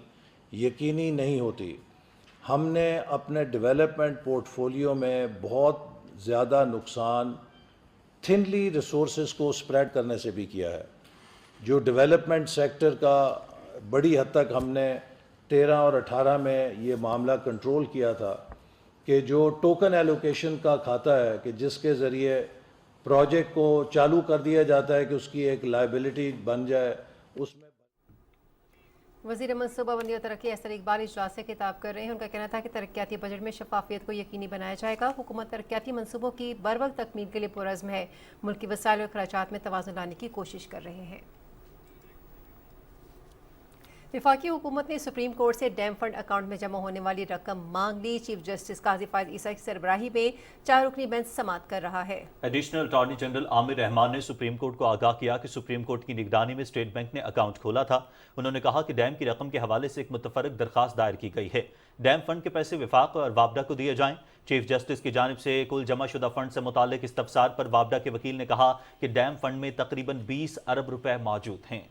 H: یقینی نہیں ہوتی. ہم نے اپنے ڈیولپمنٹ پورٹ فولیو میں بہت زیادہ نقصان تھنلی ریسورسز کو اسپریڈ کرنے سے بھی کیا ہے. جو ڈیولپمنٹ سیکٹر کا بڑی حد تک ہم نے 13 اور 18 میں یہ معاملہ کنٹرول کیا تھا کہ جو ٹوکن ایلوکیشن کا کھاتا ہے کہ جس کے ذریعے پروجیکٹ کو چالو کر دیا جاتا ہے کہ اس کی ایک لائبلٹی بن جائے, اس میں
B: وزیر منصوبہ بندی اور ترقی ایسر اقبال اجلاس سے خطاب کر رہے ہیں. ان کا کہنا تھا کہ ترقیاتی بجٹ میں شفافیت کو یقینی بنایا جائے گا. حکومت ترقیاتی منصوبوں کی بروقت تکمیل کے لیے پرعزم ہے. ملکی وسائل اور اخراجات میں توازن لانے کی کوشش کر رہے ہیں. وفاقی حکومت نے سپریم کورٹ سے ڈیم فنڈ اکاؤنٹ میں جمع ہونے والی رقم مانگ لی. چیف جسٹس قاضی فائز عیسیٰ کی سربراہی میں 4 رکنی بینچ سماعت کر رہا ہے.
C: ایڈیشنل اٹارنی جنرل عامر رحمان نے سپریم کورٹ کو آگاہ کیا کہ سپریم کورٹ کی نگرانی میں اسٹیٹ بینک نے اکاؤنٹ کھولا تھا. انہوں نے کہا کہ ڈیم کی رقم کے حوالے سے ایک متفرق درخواست دائر کی گئی ہے. ڈیم فنڈ کے پیسے وفاق اور وابڈا کو دیے جائیں. چیف جسٹس کی جانب سے کل جمع شدہ فنڈ سے متعلق استفسار پر وابڈا کے وکیل نے کہا کہ ڈیم فنڈ میں تقریباً 20 ارب روپے موجود ہیں.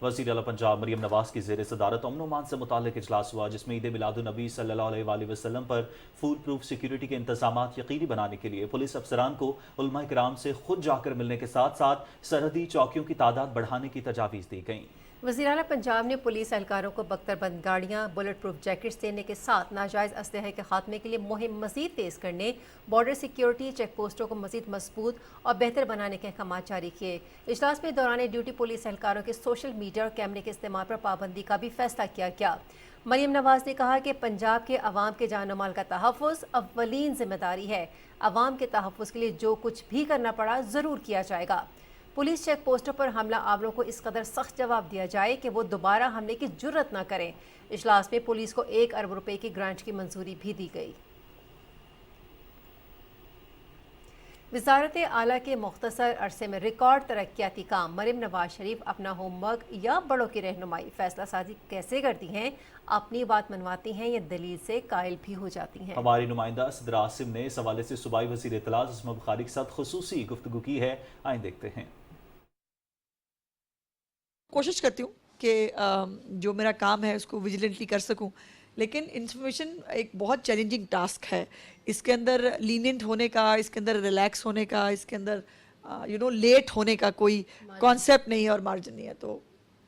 C: وزیر اعلیٰ پنجاب مریم نواز کی زیر صدارت امن و امان سے متعلق اجلاس ہوا جس میں عید میلاد النبی صلی اللہ علیہ وآلہ وسلم پر فول پروف سیکیورٹی کے انتظامات یقینی بنانے کے لیے پولیس افسران کو علماء کرام سے خود جا کر ملنے کے ساتھ ساتھ سرحدی چوکیوں کی تعداد بڑھانے کی تجاویز دی گئیں.
B: وزیر اعلیٰ پنجاب نے پولیس اہلکاروں کو بختر بند گاڑیاں, بلٹ پروف جیکٹس دینے کے ساتھ ناجائز اسلحے کے خاتمے کے لیے مہم مزید تیز کرنے, بارڈر سیکیورٹی چیک پوسٹوں کو مزید مضبوط اور بہتر بنانے کے احکامات جاری کیے. اجلاس میں دوران ڈیوٹی پولیس اہلکاروں کے سوشل میڈیا اور کیمرے کے استعمال پر پابندی کا بھی فیصلہ کیا گیا. مریم نواز نے کہا کہ پنجاب کے عوام کے جان و مال کا تحفظ اولین ذمہ داری ہے. عوام کے تحفظ کے لیے جو کچھ بھی کرنا پڑا ضرور کیا جائے گا. پولیس چیک پوسٹوں پر حملہ آوروں کو اس قدر سخت جواب دیا جائے کہ وہ دوبارہ حملے کی جرت نہ کریں. اجلاس میں پولیس کو 1 ارب روپے کی گرانٹ کی منظوری بھی دی گئی. وزارت اعلیٰ کے مختصر عرصے میں ریکارڈ ترقیاتی کام. مریم نواز شریف اپنا ہوم ورک یا بڑوں کی رہنمائی فیصلہ سازی کیسے کرتی ہیں؟ اپنی بات منواتی ہیں یا دلیل سے قائل بھی ہو جاتی ہیں؟
C: ہماری نمائندہ صدر عاصم نے اس حوالے سے صوبائی وزیر اطلاع عصمت بخاری کے ساتھ خصوصی گفتگو کی ہے. آئیں دیکھتے ہیں.
I: کوشش کرتی ہوں کہ جو میرا کام ہے اس کو ویجیلنٹلی کر سکوں, لیکن انفارمیشن ایک بہت چیلنجنگ ٹاسک ہے. اس کے اندر لینینٹ ہونے کا, اس کے اندر ریلیکس ہونے کا, اس کے اندر لیٹ ہونے کا کوئی کانسیپٹ نہیں ہے اور مارجن نہیں ہے. تو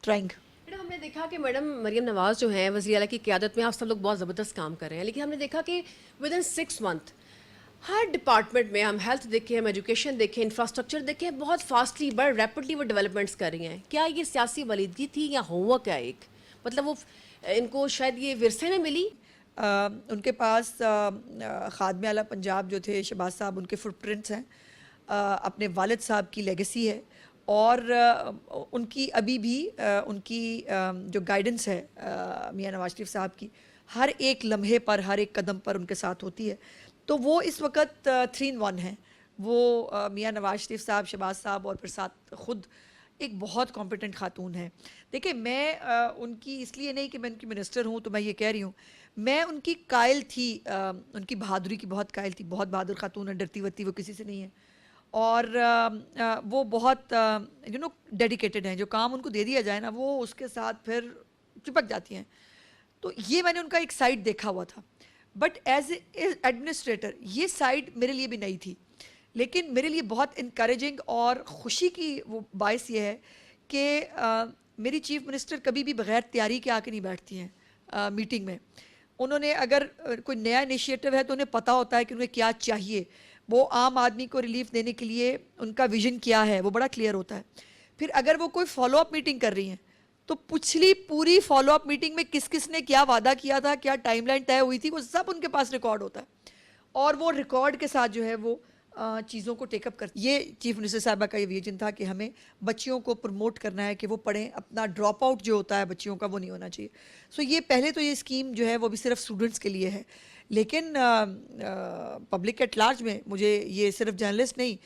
I: ٹرائنگ.
J: ہم نے دیکھا کہ میڈم مریم نواز جو ہیں وزیر اعلیٰ کی قیادت میں آپ سب لوگ بہت زبردست کام کر رہے ہیں, لیکن ہم نے دیکھا کہ with in 6 month Hare department میں, ہم ہیلتھ دیکھیں, ہم ایجوکیشن دیکھیں, انفراسٹرکچر دیکھیں, بہت فاسٹلی بڑا ریپڈلی وہ ڈیولپمنٹس کر رہی ہیں. کیا یہ سیاسی ولیدگی تھی یا ہوم ورک ہے ایک؟ مطلب وہ ان کو شاید یہ ورثے میں ملی.
I: ان کے پاس خادم اعلیٰ پنجاب جو تھے شہباز صاحب, ان کے فٹ پرنٹس ہیں, اپنے والد صاحب کی لیگیسی ہے, اور ان کی ابھی بھی ان کی جو گائیڈنس ہے میاں نواز شریف صاحب کی ہر ایک لمحے پر, ہر ایک قدم پر ان کے ساتھ ہوتی ہے. تو وہ اس وقت 3 in 1 ہیں. وہ میاں نواز شریف صاحب, شہباز صاحب اور پھر ساتھ خود ایک بہت کمپیٹنٹ خاتون ہیں. دیکھیں میں ان کی اس لیے نہیں کہ میں ان کی منسٹر ہوں تو میں یہ کہہ رہی ہوں, میں ان کی قائل تھی, ان کی بہادری کی بہت قائل تھی. بہت بہادر خاتون ہے, ڈرتی ورتی وہ کسی سے نہیں ہے, اور وہ بہت ڈیڈیکیٹڈ ہیں. جو کام ان کو دے دیا جائے نا وہ اس کے ساتھ پھر چپک جاتی ہیں. تو یہ میں نے ان کا ایک سائڈ دیکھا ہوا تھا, بٹ ایز اے ایڈمنسٹریٹر یہ سائڈ میرے لیے بھی نہیں تھی. لیکن میرے لیے بہت انکریجنگ اور خوشی کی وہ باعث یہ ہے کہ میری چیف منسٹر کبھی بھی بغیر تیاری کے آ کے نہیں بیٹھتی ہیں میٹنگ میں. انہوں نے اگر کوئی نیا انیشیٹو ہے تو انہیں پتہ ہوتا ہے کہ انہیں کیا چاہیے. وہ عام آدمی کو ریلیف دینے کے لیے ان کا ویژن کیا ہے وہ بڑا کلیئر ہوتا ہے. پھر اگر وہ کوئی فالو اپ میٹنگ کر رہی ہیں تو پچھلی پوری فالو اپ میٹنگ میں کس کس نے کیا وعدہ کیا تھا, کیا ٹائم لائن طے ہوئی تھی, وہ سب ان کے پاس ریکارڈ ہوتا ہے. اور وہ ریکارڈ کے ساتھ جو ہے وہ چیزوں کو ٹیک اپ کرتے. یہ چیف منسٹر صاحبہ کا یہ ویژن تھا کہ ہمیں بچیوں کو پروموٹ کرنا ہے کہ وہ پڑھیں, اپنا ڈراپ آؤٹ جو ہوتا ہے بچیوں کا وہ نہیں ہونا چاہیے. سو یہ پہلے تو یہ اسکیم جو ہے وہ بھی صرف اسٹوڈنٹس کے لیے ہے, لیکن پبلک ایٹ لارج میں مجھے یہ صرف جرنلسٹ نہیں,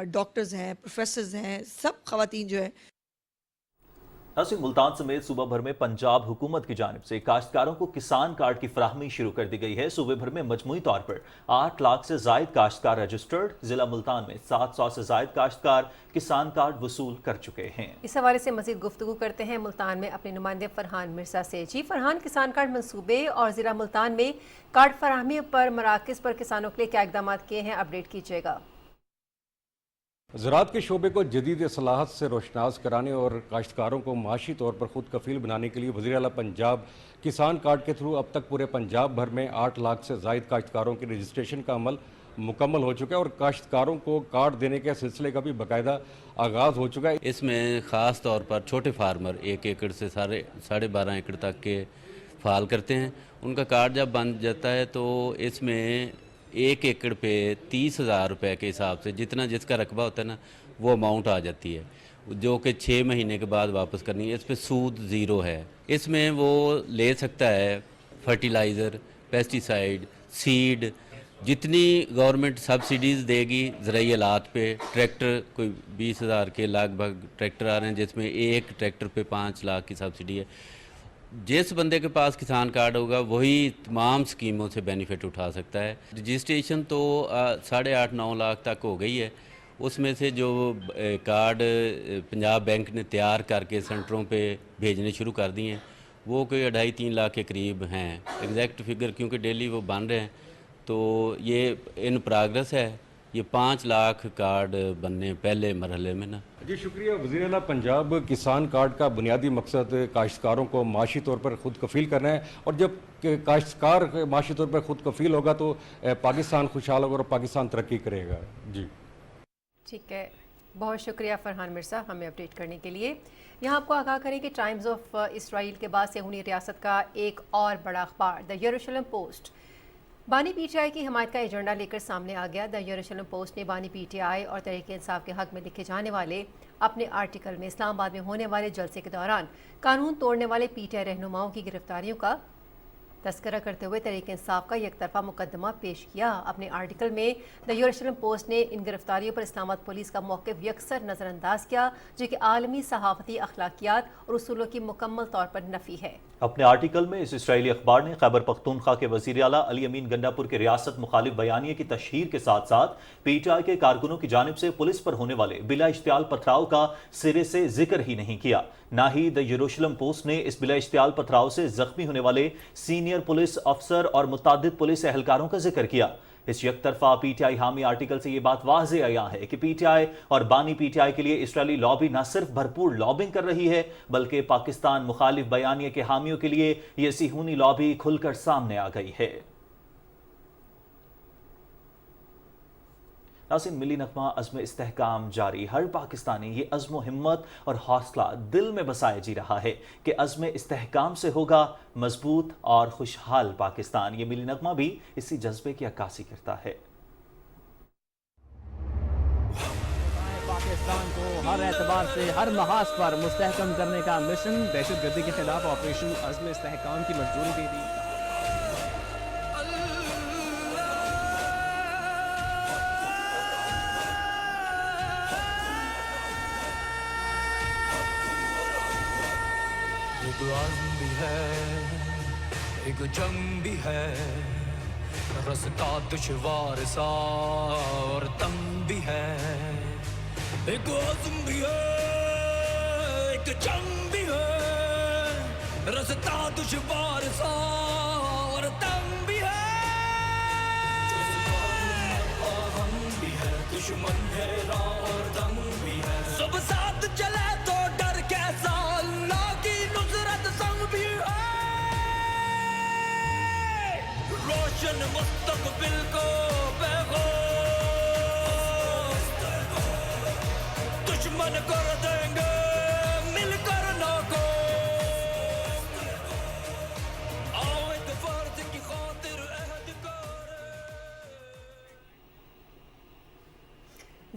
I: ڈاکٹرز ہیں, پروفیسرز ہیں, سب خواتین جو ہیں.
C: ناظرین, ملتان سمیت صوبہ بھر میں پنجاب حکومت کی جانب سے کاشتکاروں کو کسان کارڈ کی فراہمی شروع کر دی گئی ہے. صوبے بھر میں مجموعی طور پر 8 لاکھ سے زائد کاشتکار رجسٹرڈ. ضلع ملتان میں 700 سے زائد کاشتکار کسان کارڈ وصول کر چکے ہیں.
B: اس حوالے سے مزید گفتگو کرتے ہیں ملتان میں اپنے نمائندے فرحان مرزا سے. جی فرحان, کسان کارڈ منصوبے اور ضلع ملتان میں کارڈ فراہمی پر مراکز پر کسانوں کے لیے کیا اقدامات کیے ہیں, اپڈیٹ کیجیے گا.
K: زراعت کے شعبے کو جدید اصلاحات سے روشناس کرانے اور کاشتکاروں کو معاشی طور پر خود کفیل بنانے کے لیے وزیر اعلیٰ پنجاب کسان کارڈ کے تھرو اب تک پورے پنجاب بھر میں 8 لاکھ سے زائد کاشتکاروں کی رجسٹریشن کا عمل مکمل ہو چکا ہے اور کاشتکاروں کو کارڈ دینے کے سلسلے کا بھی باقاعدہ آغاز ہو چکا ہے.
L: اس میں خاص طور پر چھوٹے فارمر 1 ایکڑ سے 12.5 ایکڑ تک کے فعال کرتے ہیں. ان کا کارڈ جب بن جاتا ہے تو اس میں 1 ایکڑ پہ 30,000 روپے کے حساب سے جتنا جس کا رقبہ ہوتا ہے نا وہ اماؤنٹ آ جاتی ہے, جو کہ 6 مہینے کے بعد واپس کرنی ہے. اس پہ سود 0 ہے. اس میں وہ لے سکتا ہے فرٹیلائزر, پیسٹی سائیڈ, سیڈ, جتنی گورنمنٹ سبسیڈیز دے گی زرعی آلات پہ. ٹریکٹر کوئی 20,000 کے لگ بھگ ٹریکٹر آ رہے ہیں جس میں ایک ٹریکٹر پہ 5 لاکھ کی سبسڈی ہے. جس بندے کے پاس کسان کارڈ ہوگا وہی تمام سکیموں سے بینیفٹ اٹھا سکتا ہے. رجسٹریشن تو 8.5-9 لاکھ تک ہو گئی ہے. اس میں سے جو کارڈ پنجاب بینک نے تیار کر کے سینٹروں پہ بھیجنے شروع کر دیے ہیں وہ کوئی 2.5-3 لاکھ کے قریب ہیں. ایگزیکٹ فگر کیونکہ ڈیلی وہ بن رہے ہیں تو یہ ان پراگرس ہے. یہ 5 لاکھ کارڈ بننے پہلے مرحلے میں نا.
K: جی شکریہ. وزیر اعلیٰ پنجاب کسان کارڈ کا بنیادی مقصد کاشتکاروں کو معاشی طور پر خود کفیل کرنا ہے, اور جب کاشتکار معاشی طور پر خود کفیل ہوگا تو پاکستان خوشحال ہوگا اور پاکستان ترقی کرے گا. جی
B: ٹھیک ہے, بہت شکریہ فرحان مرزا ہمیں اپڈیٹ کرنے کے لیے. یہاں آپ کو آگاہ کریں کہ ٹائمز آف اسرائیل کے بعد صہیونی ریاست کا ایک اور بڑا اخبار دا یروشلم پوسٹ بانی پی ٹی آئی کی حمایت کا ایجنڈا لے کر سامنے آ گیا. دا یروشلم پوسٹ نے بانی پی ٹی آئی اور تحریک انصاف کے حق میں لکھے جانے والے اپنے آرٹیکل میں اسلام آباد میں ہونے والے جلسے کے دوران قانون توڑنے والے پی ٹی آئی رہنماؤں کی گرفتاریوں کا تذکرہ کرتے ہوئے تحریک انصاف کا یک طرفہ مقدمہ پیش کیا. اپنے آرٹیکل میں دا یروشلم پوسٹ نے ان گرفتاریوں پر اسلام آباد پولیس کا موقف یکسر نظر انداز کیا جو کہ عالمی صحافتی اخلاقیات اور اصولوں کی مکمل طور پر نفی ہے.
C: اپنے آرٹیکل میں اس اسرائیلی اخبار نے خیبر پختونخوا کے وزیر اعلیٰ علی امین گنڈاپور کے ریاست مخالف بیانیے کی تشہیر کے ساتھ ساتھ پی ٹی آئی کے کارکنوں کی جانب سے پولیس پر ہونے والے بلا اشتعال پتھراؤ کا سرے سے ذکر ہی نہیں کیا. نہ ہی دا یروشلم پوسٹ نے اس بلا اشتعال پتھراؤ سے زخمی ہونے والے سینئر پولیس افسر اور متعدد پولیس اہلکاروں کا ذکر کیا. اس یک طرفہ پی ٹی آئی حامی آرٹیکل سے یہ بات واضح عیاں ہے کہ پی ٹی آئی اور بانی پی ٹی آئی کے لیے اسرائیلی لابی نہ صرف بھرپور لابنگ کر رہی ہے بلکہ پاکستان مخالف بیانیے کے حامیوں کے لیے یہ صہیونی لابی کھل کر سامنے آ گئی ہے. ناظرین, ملی نغمہ عزم استحکام جاری. ہر پاکستانی یہ عزم و ہمت اور حوصلہ دل میں بسائے جی رہا ہے کہ عزم استحکام سے ہوگا مضبوط اور خوشحال پاکستان. یہ ملی نغمہ بھی اسی جذبے کی عکاسی کرتا ہے.
D: پاکستان کو ہر اعتبار سے ہر محاذ پر مستحکم کرنے کا مشن, دہشت گردی کے خلاف آپریشن عزم استحکام کی منظوری دے دی.
E: ایک عزم بھی ہے, ایک جنگ بھی ہے, رستہ دشوار سا اور تنگ بھی ہے. ایک عزم بھی ہے, ایک جنگ بھی ہے, رستہ دشوار سا اور تنگ بھی ہے. ہم بھی ہے, دشمن ہے, راہ اور دم بھی ہے, سب ساتھ چلے تو ڈر کیسا, اللہ کی نصرت سنگ بھی ہے. روشن مستقبل کو پیغام دشمن کر دیں گے مل کر ناکام. آؤ ایک فرض کی خاطر عہد کریں.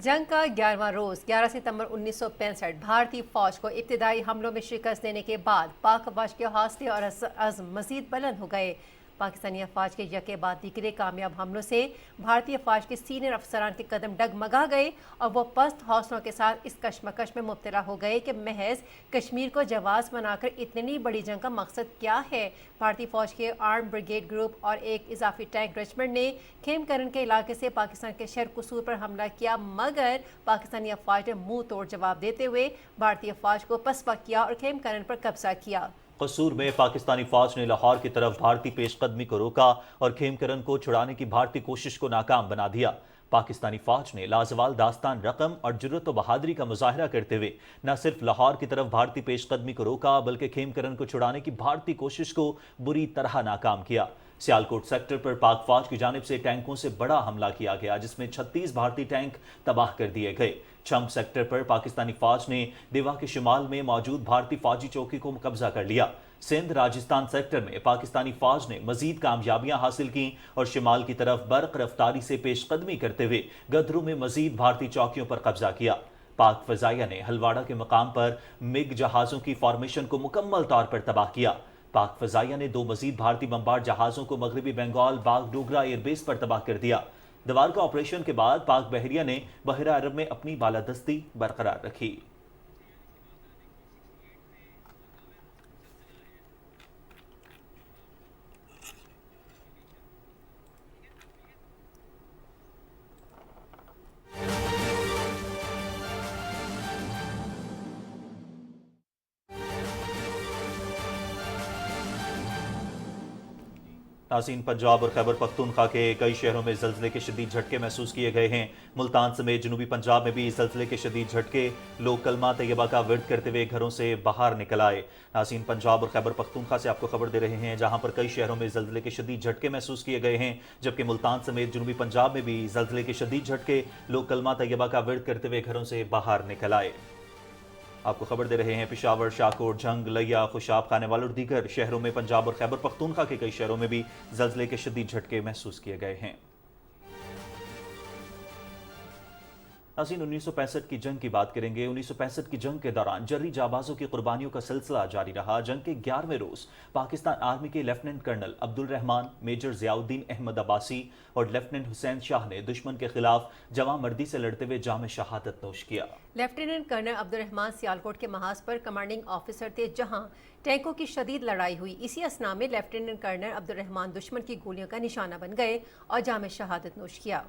B: जंग का 11वां रोज 11 सितंबर 1965 भारतीय फौज को इब्तिदाई हमलों में शिकस्त देने के बाद पाक अफवाज के हौसले और अज़्म मजीद बुलंद हो गए। पाकिस्तानी अफवाज के यके बाद दिगरे कामयाब हमलों से भारतीय फौज के सीनियर अफसरान के कदम डगमगा गए और वो पस्त हौसलों के साथ इस कशमकश में मुब्तला हो गए कि महज कश्मीर को जवाज बनाकर इतनी बड़ी जंग का मकसद क्या है। भारतीय फौज के आर्म ब्रिगेड ग्रुप और एक इजाफी टैंक रेजिमेंट ने खेमकरन के इलाके से पाकिस्तान के शहर कसूर पर हमला किया, मगर पाकिस्तानी अफवाज ने मुंह तोड़ जवाब देते हुए भारतीय फौज को पसपा किया और खेमकरन पर कब्जा किया।
C: कसूर में पाकिस्तानी फौज ने लाहौर की तरफ भारतीय पेशकदमी को रोका और खेमकरन को छुड़ाने की भारतीय कोशिश को नाकाम बना दिया। पाकिस्तानी फौज ने लाजवाल दास्तान रकम और जुर्रत व बहादुरी का मुजाहरा करते हुए न सिर्फ लाहौर की तरफ भारतीय पेशकदमी को रोका बल्कि खेमकरन को छुड़ाने की भारतीय कोशिश को बुरी तरह नाकाम किया। सियालकोट सेक्टर पर पाक फौज की जानिब से टैंकों से बड़ा हमला किया गया जिसमें 36 भारतीय टैंक तबाह कर दिए गए। छम्प सेक्टर पर पाकिस्तानी फौज ने देवा के शुमाल में मौजूद भारतीय फौजी चौकी को कब्जा कर लिया। सिंध राजस्थान सेक्टर में पाकिस्तानी फौज ने मजीद कामयाबियां हासिल की और शिमाल की तरफ बर्क रफ्तारी से पेशकदमी करते हुए गदरू में मजीद भारतीय चौकियों पर कब्जा किया। पाक फजाइया ने हलवाड़ा के मकाम पर मिग जहाजों की फॉर्मेशन को मुकम्मल तौर पर तबाह किया। पाक फजाइया ने 2 मजीद भारतीय बमबार जहाजों को मगरबी बंगाल बागडोगरा एयरबेस पर तबाह कर दिया। दवार का ऑपरेशन के बाद पाक बहरिया ने बहरा अरब में अपनी बालादस्ती बरकरार रखी। नाज़रीन, पंजाब और खैबर पख्तूनख्वा के कई शहरों में ज़लज़ले के शदीद झटके महसूस किए गए हैं। मुल्तान समेत जनूबी पंजाब में भी ज़लज़ले के शदीद झटके, लोग कलमा तैयबा का विर्द करते हुए घरों से बाहर निकल आए। नाज़रीन, पंजाब और खैबर पख्तूनख्वा से आपको खबर दे रहे हैं जहां पर कई शहरों में ज़लज़ले के शदीद झटके महसूस किए गए हैं, जबकि मुल्तान समेत जनूबी पंजाब में भी ज़लज़ले के शदीद झटके, लोग कलमा तैयबा का विर्द करते हुए घरों से बाहर निकल आए। आपको खबर दे रहे हैं पिशावर, शाहकोट, झंग, लिया, खुशाब, खानेवाल और दीगर शहरों में पंजाब और खैबर पख्तूनख्वा के कई शहरों में भी ज़लज़ले के शदीद झटके महसूस किए गए हैं। नाज़रीन, 1965 की जंग की बात करेंगे। 1965 की जंग के दौरान जर्री जाबाजों की कुर्बानियों का सिलसिला जारी रहा। जंग के 11वें रोज पाकिस्तान आर्मी के lieutenant colonel Abdul Rahman, major Ziauddin Ahmed Abbasi और लेफ्टिनेंट हुसैन शाह ने दुश्मन के खिलाफ जवां मर्दी से लड़ते हुए जाम शहादत नोश किया।
B: लेफ्टिनेंट कर्नल अब्दुल रहमान सियालकोट के महाज पर कमांडिंग ऑफिसर थे, जहां टैंकों की शदीद लड़ाई हुई। इसी असना में लेफ्टिनेंट कर्नल अब्दुल रहमान दुश्मन की गोलियों का निशाना बन गए और जाम शहादत नोश किया।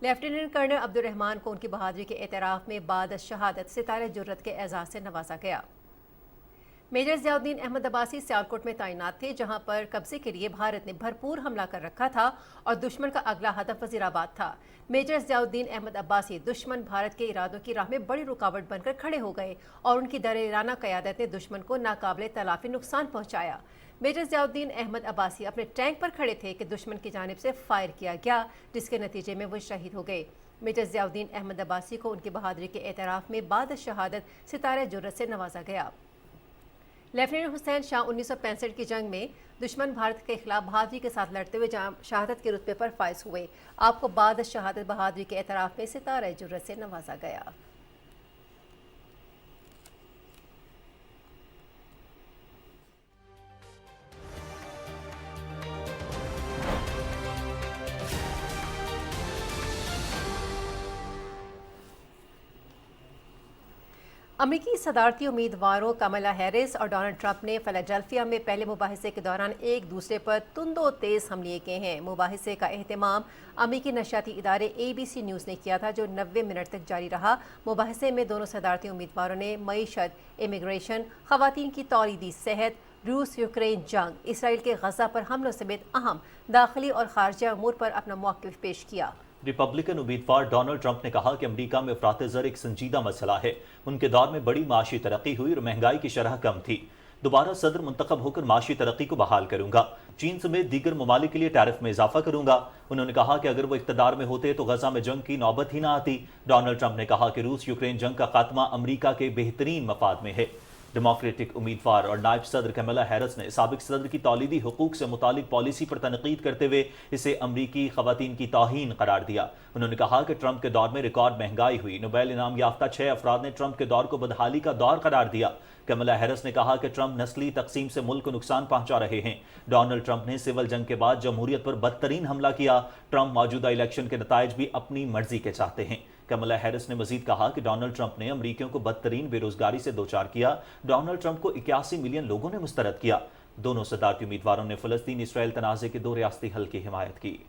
B: लेफ्टिनेंट कर्नल अब्दुल रहमान को उनकी बहादुरी के एतराफ़ में बाद शहादत सितारे जुर्रत के एजाज़ से नवाजा गया। मेजर ज़ियाउद्दीन अहमद अब्बासी सियालकोट में तैनात थे, जहां पर कब्जे के लिए भारत ने भरपूर हमला कर रखा था और दुश्मन का अगला हदफ वज़ीराबाद था। मेजर ज़ियाउद्दीन अहमद अब्बासी दुश्मन भारत के इरादों की राह में बड़ी रुकावट बनकर खड़े हो गए और उनकी दलेराना क़यादत ने दुश्मन को नाकाबिले तलाफ़ी नुकसान पहुँचाया। मेजर ज़ियाउद्दीन अहमद अब्बासी अपने टैंक पर खड़े थे कि दुश्मन की जानिब से फायर किया गया, जिसके नतीजे में वो शहीद हो गए। मेजर ज़ियाउद्दीन अहमद अब्बासी को उनकी बहादुरी के एतराफ़ में बाद शहादत सितारे जुर्रत से नवाजा गया। लेफ्टिनेंट हुसैन शाह 1965 की जंग में दुश्मन भारत के खिलाफ बहादुरी के साथ लड़ते हुए शहादत के रुतबे पर फाइज हुए। आपको बाद शहादत बहादुरी के एतराफ़ में सितारे जुर्रत से नवाजा गया। अमेरिकी सदारती उम्मीदवारों कमला हैरिस और डोनाल्ड ट्रंप ने फिलाडेल्फिया में पहले मुबाहिसे के दौरान एक दूसरे पर तुंदो तेज़ हमले किए हैं। मुबाहिसे का एहतमाम अमेरिकी नशियाती इदारे ABC न्यूज़ ने किया था, जो 90 मिनट तक जारी रहा। मुबाहिसे में दोनों सदारती उम्मीदवारों ने मईशत, इमिग्रेशन, ख़वातीन की तौलीदी सेहत, रूस यूक्रेन जंग, इसराइल के गजा पर हमलों समेत अहम दाखिली और खारजा अमूर पर अपना मौक़िफ़ पेश किया।
C: रिपब्लिकन उम्मीदवार डोनाल्ड ट्रंप ने कहा कि अमेरिका में अफरात ज़र एक संजीदा मसला है। उनके दौर में बड़ी माशी तरक्की हुई और महंगाई की शरह कम थी। दोबारा सदर मुंतखब होकर माशी तरक्की को बहाल करूंगा। चीन समेत दीगर ममालिक के लिए टैरिफ में इजाफा करूंगा। उन्होंने कहा कि अगर वो इख्तिदार में होते तो गजा में जंग की नौबत ही ना आती। डोनाल्ड ट्रंप ने कहा कि रूस यूक्रेन जंग का खात्मा अमेरिका के बेहतरीन मफाद में है। डेमोक्रेटिक उम्मीदवार और नायब सदर कमला हैरिस ने साबिक सदर की तौलीदी हुकूक से मुतालिक पॉलिसी पर तनकीद करते हुए इसे अमरीकी खवातीन की तौहीन करार दिया। उन्होंने कहा कि ट्रंप के दौर में रिकॉर्ड महंगाई हुई। नोबेल इनाम याफ्ता 6 अफराद ने ट्रंप के दौर को बदहाली का दौर करार दिया। कमला हैरिस ने कहा कि ट्रंप नस्ली तकसीम से मुल्क को नुकसान पहुंचा रहे हैं। डोनाल्ड ट्रंप ने सिविल जंग के बाद जमहूरियत पर बदतरीन हमला किया। ट्रंप मौजूदा इलेक्शन के नताइज भी अपनी मर्जी के चाहते हैं। कमला हैरिस ने मजीद कहा कि डोनाल्ड ट्रंप ने अमरीकियों को बदतरीन बेरोजगारी से दोचार किया। डोनाल्ड ट्रंप को 81 मिलियन लोगों ने मुस्तरद किया। दोनों सदारती उम्मीदवारों ने फलस्तीन इसराइल तनाज़े के 2 रियासती हल की हिमायत की।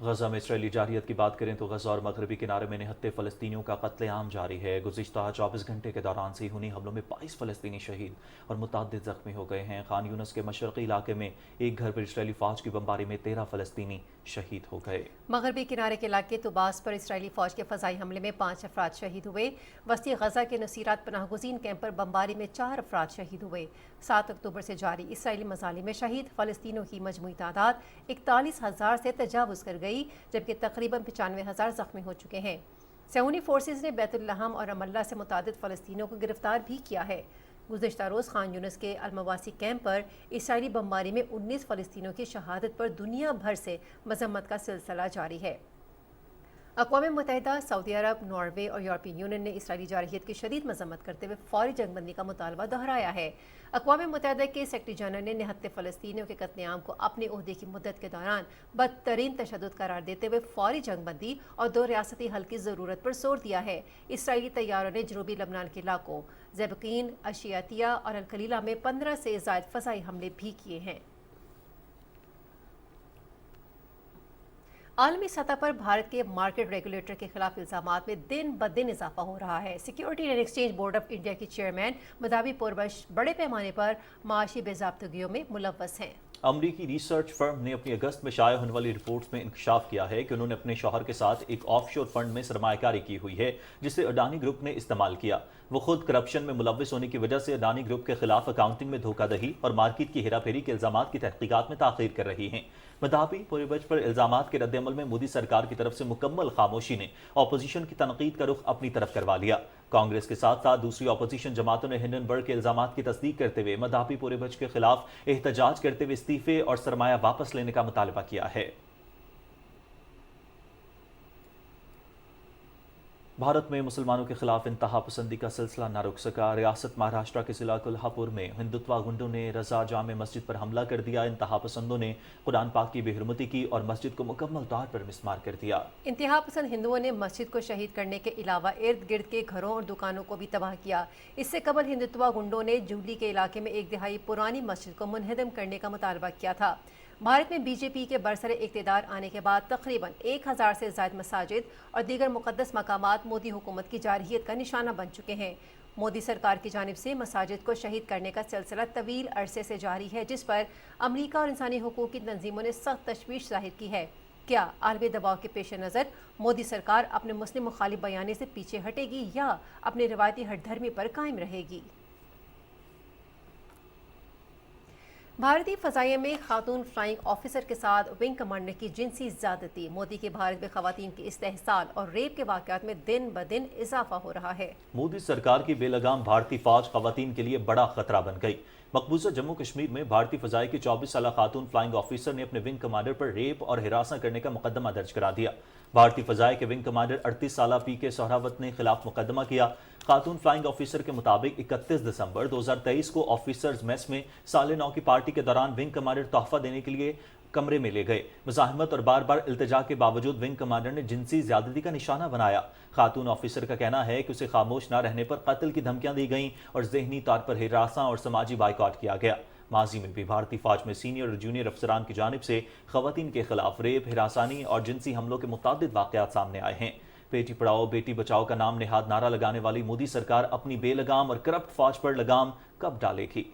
C: गजा में इसराइली जारहियत की बात करें तो गजा और मगरबी किनारे में निहत्ते फ़लस्तीनियों का कत्लेआम जारी है। गुज़िश्ता 24 घंटे के दौरान सेहूनी हमलों में 22 फ़लस्तीनी शहीद और मुतअद्दिद ज़ख्मी हो गए हैं। खान यूनिस के मशरक़ी इलाके में एक घर पर इसराइली फ़ौज की बमबारी में 13 फ़लस्तीनी शहीद हो गए।
B: मगरबी किनारे के इलाके तुबास पर इसराइली फ़ौज के फ़ज़ाई हमले में 5 अफराद शहीद हुए। वस्ती गजा के नुसीरात पनाहगुज़ीन कैंप पर बमबारी में 4 अफराद शहीद हुए। 7 अक्टूबर से जारी इसराइली मज़ालिम में शहीद फ़लस्तीनियों की मजमूई तादाद 41,000 से तजावुज़ कर गई, जबकि तकरीबन 95,000 ज़ख्मी हो चुके हैं। सेहूनी फोर्सेस ने बैतुल-लहम और रमल्ला से मुतादिद फ़लस्तीनियों को गिरफ्तार भी किया है। गुज़िश्ता रोज़ खान यूनिस के अलमवासी कैंप पर इसराइली बमबारी में 19 फ़लस्तीनियों की शहादत पर दुनिया भर से मजम्मत का सिलसिला जारी है। अक़वाम मुत्तहिदा, सऊदी अरब, नॉर्वे और यूरोपियन यूनियन ने इसराइली जारहियत की शदीद मजम्मत करते हुए फौरी जंगबंदी का मुतालबा दोहराया है। अक़वाम मुत्तहिदा के सेक्रेटरी जनरल ने निहत्ते फ़लस्तीनियों के कत्लेआम को अपने ओहदे की मुद्दत के दौरान बदतरीन तशद्दुद करार देते हुए फौरी जंगबंदी और 2 रियासती हल की ज़रूरत पर जोर दिया है। इसराइली तैयारों ने जनूबी लबनान के इलाकों ज़ेबकीन, अशियातिया और अल-खलीला में 15 से ज़ायद फ़ज़ाई हमले भी किए हैं। आलमी सतह पर भारत के मार्केट रेगुलेटर के खिलाफ इल्जामात में दिन ब दिन इजाफा हो रहा है। Security and exchange board of India की चेयरमैन मदावी पोरबश बड़े पैमाने पर माशी बेज़ाब्तगियों में मुलव्वस हैं।
C: अमरीकी रिसर्च फर्म ने अपनी अगस्त में शाया होने वाली रिपोर्ट्स में इंकशाफ किया है कि उन्होंने अपने शौहर के साथ एक ऑफशोर फंड में सरमायाकारी की हुई है, जिसे अडानी ग्रुप ने इस्तेमाल किया। वो खुद करप्शन में मुलव्वस होने की वजह से अडानी ग्रुप के खिलाफ अकाउंटिंग में धोखाधड़ी और मार्केट की हेराफेरी के इल्जामात की तहकीकात में ताख़ीर कर रही हैं। मदावी पोरबश पर इल्जामात के रद्द अमल में मोदी सरकार की तरफ से मुकम्मल खामोशी ने अपोजिशन की तनकीद का रुख अपनी तरफ करवा लिया। कांग्रेस के साथ साथ दूसरी अपोजिशन जमातों ने हिंडनबर्ग के इल्जामात की तस्दीक करते हुए मदावी पोरबश के खिलाफ एहतजाज करते हुए इस्तीफे और सरमाया वापस लेने का मुतालबा किया है। भारत में मुसलमानों के खिलाफ इंतहा पसंदी का सिलसिला न रुक सका। रियासत महाराष्ट्र के जिला कोल्हापुर में हिंदुत्वा गुंडों ने रजा जामे मस्जिद पर हमला कर दिया। इंतहा पसंदों ने कुरान पाक की बेहरमती की और मस्जिद को मुकम्मल तौर पर मिसमार कर दिया।
B: इंतहा पसंद हिंदुओं ने मस्जिद को शहीद करने के अलावा इर्द गिर्द के घरों और दुकानों को भी तबाह किया। इससे कबल हिंदुत्वा गुंडों ने जूबली के इलाके में एक दिहाई पुरानी मस्जिद को मुनहदम करने का मुतालबा किया था। भारत में बीजेपी के बरसरे इक़्तिदार आने के बाद तकरीबन 1000 से ज़ायद मसाजिद और दीगर मुक़द्दस मकामात मोदी हुकूमत की जारहियत का निशाना बन चुके हैं। मोदी सरकार की जानिब से मसाजिद को शहीद करने का सिलसिला तवील अरसे से जारी है, जिस पर अमरीका और इंसानी हुकूक की तंजीमों ने सख्त तशवीश ज़ाहिर की है। क्या आलमी दबाव के पेश नज़र मोदी सरकार अपने मुस्लिम मुखालिफ बयानी से पीछे हटेगी या अपने रिवायती हठधर्मी पर कायम रहेगी? भारतीय फ़ज़ाइया में खातून फ्लाइंग ऑफिसर के साथ विंग कमांडर की जिनसी ज़्यादती। मोदी के भारत में ख़वातीन के इस्तेहसाल और रेप के वाक़यात में दिन ब दिन इजाफा हो रहा है।
C: मोदी सरकार की बेलगाम भारतीय फ़ौज ख़वातीन के लिए बड़ा खतरा बन गई। मकबूजा जम्मू कश्मीर में भारतीय फ़ज़ाई की 24 साला खातून फ्लाइंग ऑफिसर ने अपने विंग कमांडर पर रेप और हिरासा करने का मुकदमा दर्ज करा दिया। भारतीय फ़ज़ाई के विंग कमांडर 38 साला पीके सोहरावत ने खिलाफ मुकदमा किया। खातून फ्लाइंग ऑफिसर के मुताबिक 31 दिसंबर 2023 को ऑफिसर्स मेस में साले 9 की पार्टी के दौरान विंग कमांडर तोहफा देने के लिए कमरे में ले गए। मुज़ाहमत और बार बार इल्तिजा के बावजूद विंग कमांडर ने जिनसी ज़्यादती का निशाना बनाया। खातून ऑफिसर का कहना है कि उसे खामोश न रहने पर कत्ल की धमकियां दी गईं और ज़हनी तौर पर हिरासा और समाजी बाइकआउट किया गया। माजी में भी भारतीय फौज में सीनियर और जूनियर अफसरान की जानिब से ख़वातीन के खिलाफ रेप, हिरासानी और जिनसी हमलों के मुतादिद वाक़यात सामने आए हैं। बेटी पढ़ाओ बेटी बचाओ का नाम नेहाद नारा लगाने वाली मोदी सरकार अपनी बेलगाम और करप्ट फौज पर लगाम कब डालेगी?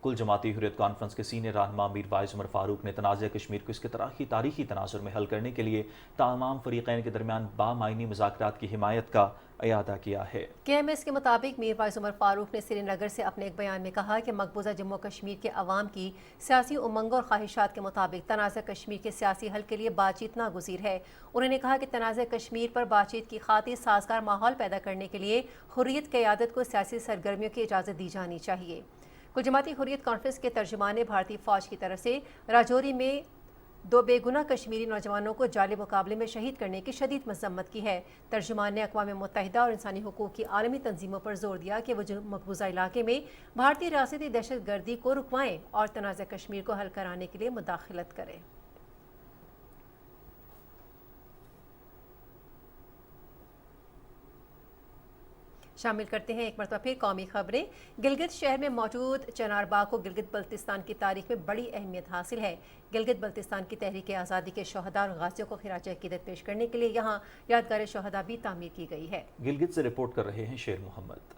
C: کل جماعتی حریت کانفرنس کے سینئر رہنما میر وائز عمر فاروق نے تنازع کشمیر کو اس کے تاریخی تناظر میں حل کرنے کے لیے تمام فریقین کے درمیان بامعنی مذاکرات کی حمایت کا اعادہ کیا ہے۔
B: KMS کے مطابق میر وائز عمر فاروق نے سری نگر سے اپنے ایک بیان میں کہا کہ مقبوضہ جموں و کشمیر کے عوام کی سیاسی امنگوں اور خواہشات کے مطابق تنازع کشمیر کے سیاسی حل کے لیے بات چیت ناگزیر ہے۔ انہوں نے کہا کہ تنازع کشمیر پر بات چیت کی خاطر سازگار ماحول پیدا کرنے کے لیے حریت قیادت کو سیاسی سرگرمیوں کی اجازت دی جانی چاہیے۔ کل جماعتی حریت کانفرنس کے ترجمان نے بھارتی فوج کی طرف سے راجوری میں 2 بے گناہ کشمیری نوجوانوں کو جعلی مقابلے میں شہید کرنے کی شدید مذمت کی ہے۔ ترجمان نے اقوام متحدہ اور انسانی حقوق کی عالمی تنظیموں پر زور دیا کہ وہ مقبوضہ علاقے میں بھارتی ریاستی دہشت گردی کو رکوائیں اور تنازع کشمیر کو حل کرانے کے لیے مداخلت کریں۔ شامل کرتے ہیں ایک مرتبہ پھر قومی خبریں۔ گلگت شہر میں موجود چنار باغ کو گلگت بلتستان کی تاریخ میں بڑی اہمیت حاصل ہے۔ گلگت بلتستان کی تحریک آزادی کے شہداء اور غازیوں کو خراج عقیدت پیش کرنے کے لیے یہاں یادگار شہداء بھی تعمیر کی گئی ہے۔
C: گلگت سے رپورٹ کر رہے ہیں شیر محمد۔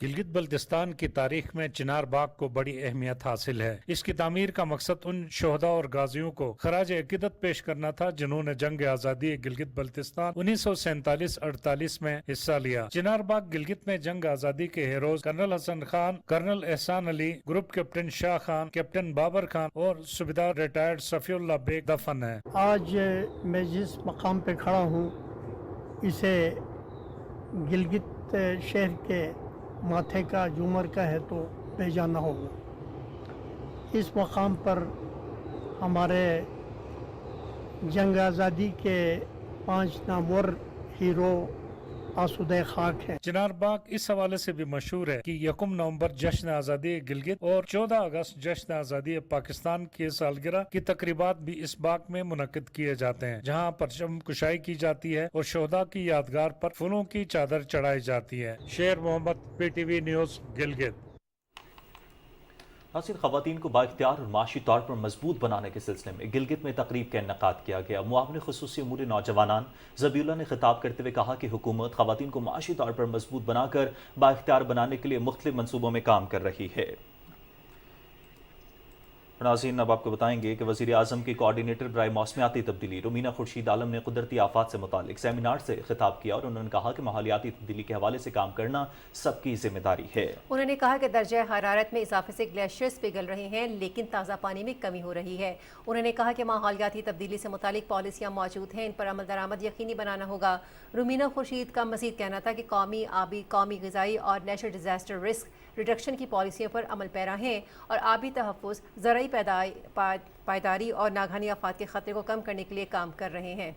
M: گلگت بلتستان کی تاریخ میں چنار باغ کو بڑی اہمیت حاصل ہے۔ اس کی تعمیر کا مقصد ان شہداء اور غازیوں کو خراج عقیدت پیش کرنا تھا جنہوں نے جنگ آزادی گلگت بلتستان 1947-48 میں حصہ لیا۔ چنار باغ گلگت میں جنگ آزادی کے ہیروز کرنل حسن خان، کرنل احسان علی، گروپ کیپٹن شاہ خان، کیپٹن بابر خان اور صوبیدار ریٹائرڈ صفی اللہ بیگ دفن ہے۔
N: آج میں جس مقام پہ کھڑا ہوں اسے گلگت شہر کے ماتھے کا جومر کا ہے تو لے جانا ہوگا۔ اس مقام پر ہمارے جنگ آزادی کے 5 نامور ہیرو آسودہ خاک ہیں۔
M: چنار باغ اس حوالے سے بھی مشہور ہے کہ 1 نومبر جشن آزادی گلگت اور 14 اگست جشن آزادی پاکستان کی سالگرہ کی تقریبات بھی اس باغ میں منعقد کیے جاتے ہیں، جہاں پرچم کشائی کی جاتی ہے اور شہداء کی یادگار پر پھولوں کی چادر چڑھائی جاتی ہے۔ شیر محمد، PTV نیوز، گلگت۔
C: ناظرین، خواتین کو بااختیار اور معاشی طور پر مضبوط بنانے کے سلسلے میں گلگت میں تقریب کا انعقاد کیا گیا۔ معاون خصوصی امور نوجوانان ذبیح اللہ نے خطاب کرتے ہوئے کہا کہ حکومت خواتین کو معاشی طور پر مضبوط بنا کر بااختیار بنانے کے لیے مختلف منصوبوں میں کام کر رہی ہے۔ ناظرین، اب آپ کو بتائیں گے کہ وزیر اعظم کی کوارڈینیٹر برائے موسمیاتی تبدیلی رومینہ خورشید عالم نے قدرتی آفات سے متعلق سیمینار سے خطاب کیا اور انہوں نے کہا کہ ماحولیاتی تبدیلی کے حوالے سے کام کرنا سب کی ذمہ داری ہے۔
B: انہوں نے کہا کہ درجہ حرارت میں اضافے سے گلیشیئرز پگھل رہے ہیں لیکن تازہ پانی میں کمی ہو رہی ہے۔ انہوں نے کہا کہ ماحولیاتی تبدیلی سے متعلق پالیسیاں موجود ہیں، ان پر عمل درآمد یقینی بنانا ہوگا۔ رومینہ خورشید کا مزید کہنا تھا کہ قومی آبی، قومی غذائی اور نیچرل ڈیزاسٹر رسک ریڈکشن کی پالیسیوں پر عمل پیرا ہیں اور آبی تحفظ، زرعی پائیداری اور ناگہانی آفات کے خطرے کو کم کرنے کے لیے کام کر رہے ہیں۔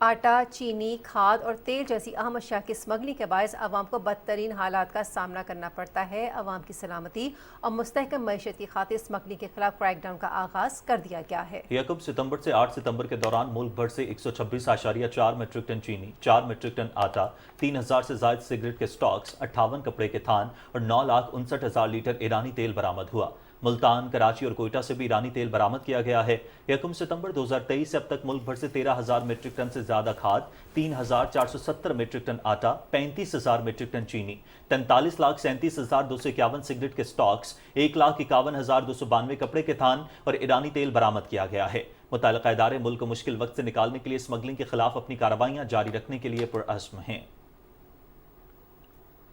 B: آٹا، چینی، کھاد اور تیل جیسی اہم اشیاء کی اسمگلنگ کے باعث عوام کو بدترین حالات کا سامنا کرنا پڑتا ہے۔ عوام کی سلامتی اور مستحکم معیشت کی خاطر اسمگلنگ کے خلاف کریک ڈاؤن کا آغاز کر دیا گیا ہے۔
C: 1 ستمبر سے 8 ستمبر کے دوران ملک بھر سے 126.4 میٹرک ٹن چینی، 4 میٹرک ٹن آٹا، 3000 سے زائد سگریٹ کے سٹاکس، 58 کپڑے کے تھان اور 9,59,000 لیٹر ایرانی تیل برآمد ہوا۔ ملتان، کراچی اور کوئٹہ سے بھی ایرانی تیل برآمد کیا گیا ہے۔ 1 ستمبر 2023 سے اب تک ملک بھر سے 13,000 میٹرک ٹن سے زیادہ کھاد، 3,470 میٹرک ٹن آٹا، 35,000 میٹرک ٹن چینی، 43,37,251 سگریٹ کے سٹاکس، 1,51,292 کپڑے کے تھان اور ایرانی تیل برآمد کیا گیا ہے۔ متعلقہ ادارے ملک کو مشکل وقت سے نکالنے کے لیے اسمگلنگ کے خلاف اپنی کارروائیاں جاری رکھنے کے لیے پرعزم ہیں۔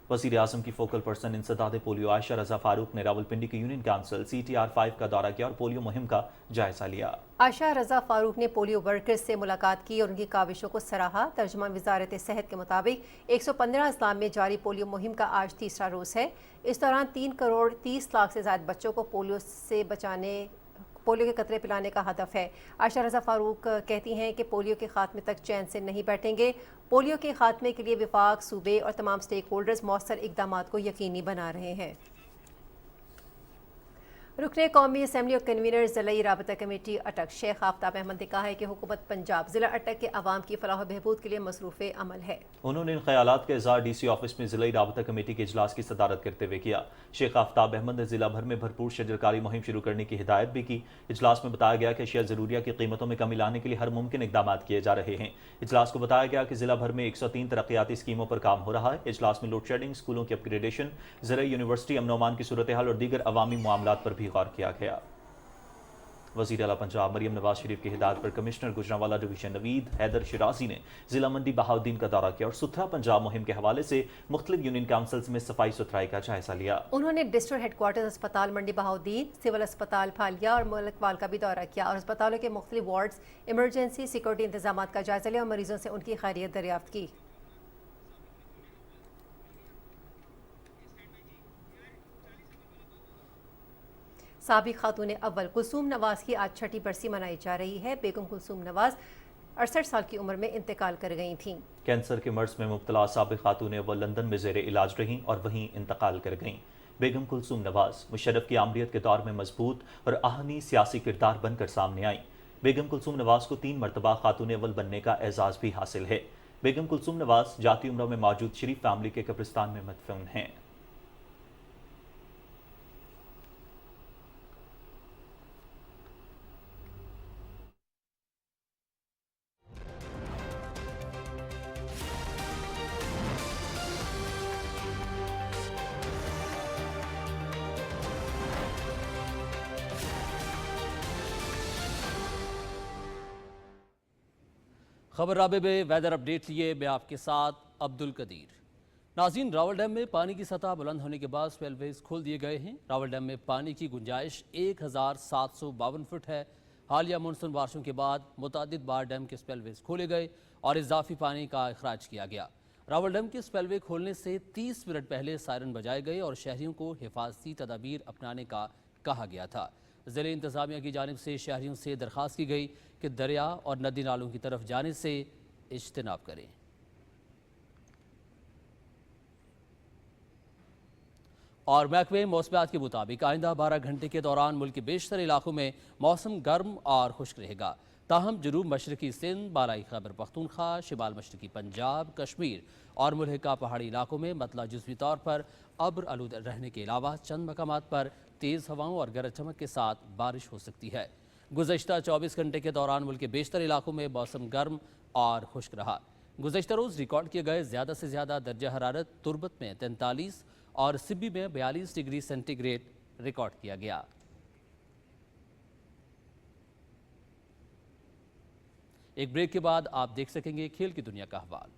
C: وزیر اعظم کی فوکل پرسن انسداد پولیو عائشہ رضا فاروق نے راولپنڈی کی یونین کونسل CTR5 کا دورہ کیا اور پولیو مہم کا جائزہ لیا۔
B: عائشہ رضا فاروق نے پولیو ورکرز سے ملاقات کی اور ان کی کاوشوں کو سراہا۔ ترجمان وزارت صحت کے مطابق 115 اضلاع میں جاری پولیو مہم کا آج تیسرا روز ہے۔ اس دوران 3 کروڑ 30 لاکھ سے زائد بچوں کو پولیو کے قطرے پلانے کا ہدف ہے۔ عائشہ رضا فاروق کہتی ہیں کہ پولیو کے خاتمے تک چین سے نہیں بیٹھیں گے۔ پولیو کے خاتمے کے لیے وفاق، صوبے اور تمام سٹیک ہولڈرز مؤثر اقدامات کو یقینی بنا رہے ہیں۔ रुकने कौमी असम्बली और कन्वीनर ज़िला राबता कमेटी अटक शेख आफ्ताब अहमद ने कहा है कि हुकूमत पंजाब ज़िला अटक के अवाम की फलाह बहबूद के लिए मसरूफ़ अमल है। उन्होंने इन ख्यालात का इज़हार DC ऑफिस में ज़िला राबता कमेटी के इजलास की सदारत करते हुए किया। शेख आफ्ताब अहमद ने ज़िला भर में भरपूर शजरकारी मुहिम शुरू करने की हिदायत भी की। इजलास में बताया गया कि अशिया ज़रूरिया की कीमतों में कमी लाने के लिए हर मुमकिन इक़दाम किए जा रहे हैं। इजलास को बताया गया कि ज़िला भर में 103 तरक्याती स्कीमों पर काम हो रहा है। इजलास में लोड शेडिंग, स्कूलों की अपग्रेडेशन, ज़राई यूनिवर्सिटी, अमन अमान की सूरत हाल और दीगर अवामी मामलात पर भी गौर किया गया। वज़ीर आला पंजाब मरियम नवाज शरीफ की हिदायत पर कमिश्नर गुजरांवाला डिवीजन नवीद हैदर शिराजी ने जिला मंडी बहाउद्दीन का दौरा किया और सुथरा पंजाब मुहिम के हवाले से मुख्तलिफ यूनियन काउंसिल्स में सफाई सुथराई का जायजा लिया। उन्होंने डिस्ट्रिक्ट हेडक्वार्टर अस्पताल मंडी बहाउद्दीन, सिविल अस्पताल फालिया और मलकवाल का भी दौरा किया और अस्पतालों के मुख्तलिफ वार्ड्स, इमरजेंसी, सिक्योरिटी इंतजाम का जायजा लिया और मरीजों से उनकी खैरियत दरियाफ्त की। साबिक खातून अव्वल कुलसूम नवाज की आज 6ठी बरसी मनाई जा रही है। बेगम कुलसूम नवाज 68 साल की उम्र में इंतकाल कर गई थीं। कैंसर के मर्ज में मुब्तला साबिक खातून अव्वल लंदन में ज़ेरे इलाज रहीं और वहीं इंतकाल कर गईं। बेगम कुलसूम नवाज मुशर्रफ की आमरीत के दौर में मजबूत और आहनी सियासी किरदार बनकर सामने आई। बेगम कुलसूम नवाज को 3 मरतबा खातून अव्वल बनने का एजाज़ भी हासिल है। बेगम कुलसूम नवाज जाती उम्र में मौजूद शरीफ फैमिली के कब्रिस्तान में मदफून हैं।
O: खबर राबे में वेदर अपडेट लिए मैं आपके साथ अब्दुल कदीर। नाज़रीन, रावल डैम में पानी की सतह बुलंद होने के बाद स्पेलवेज खोल दिए गए हैं। रावल डैम में पानी की गुंजाइश 1752 फुट है। हालिया मानसून बारिशों के बाद मुतादिद बार डैम के स्पेलवेज खोले गए और इजाफी पानी का अखराज किया गया। रावल डैम के स्पेलवे खोलने से 30 मिनट पहले सायरन बजाए गए और शहरियों को हिफाजती तदाबीर अपनाने का कहा गया था। ज़िले इंतज़ामिया की जानिब से शहरियों से दरख्वास्त की गई कि दरिया और नदी नालों की तरफ जाने से इज्तनाब करें। और महकमे मौसमियात के मुताबिक आइंदा 12 घंटे के दौरान मुल्क के बेशतर इलाकों में मौसम गर्म और खुश्क रहेगा। ताहम जनूब मशरकी सिंध, बालाई खैबर पख्तूनख्वा, शिमाल मशरकी पंजाब, कश्मीर और मुल्हिका पहाड़ी इलाकों में मतला जुज़वी तौर पर अब्र आलूद रहने के अलावा चंद मकामात पर तेज़ हवाओं और गरज चमक के साथ बारिश हो सकती है। गुज़श्ता 24 घंटे के दौरान मुल्क के बेशतर इलाकों में मौसम गर्म और खुश्क रहा। गुज़श्ता रोज़ रिकॉर्ड किए गए ज़्यादा से ज़्यादा दर्जा हरारत तुर्बत में 43 और सिब्बी में 42 डिग्री सेंटीग्रेड रिकॉर्ड किया गया। एक ब्रेक के बाद आप देख सकेंगे खेल की दुनिया का अहवाल।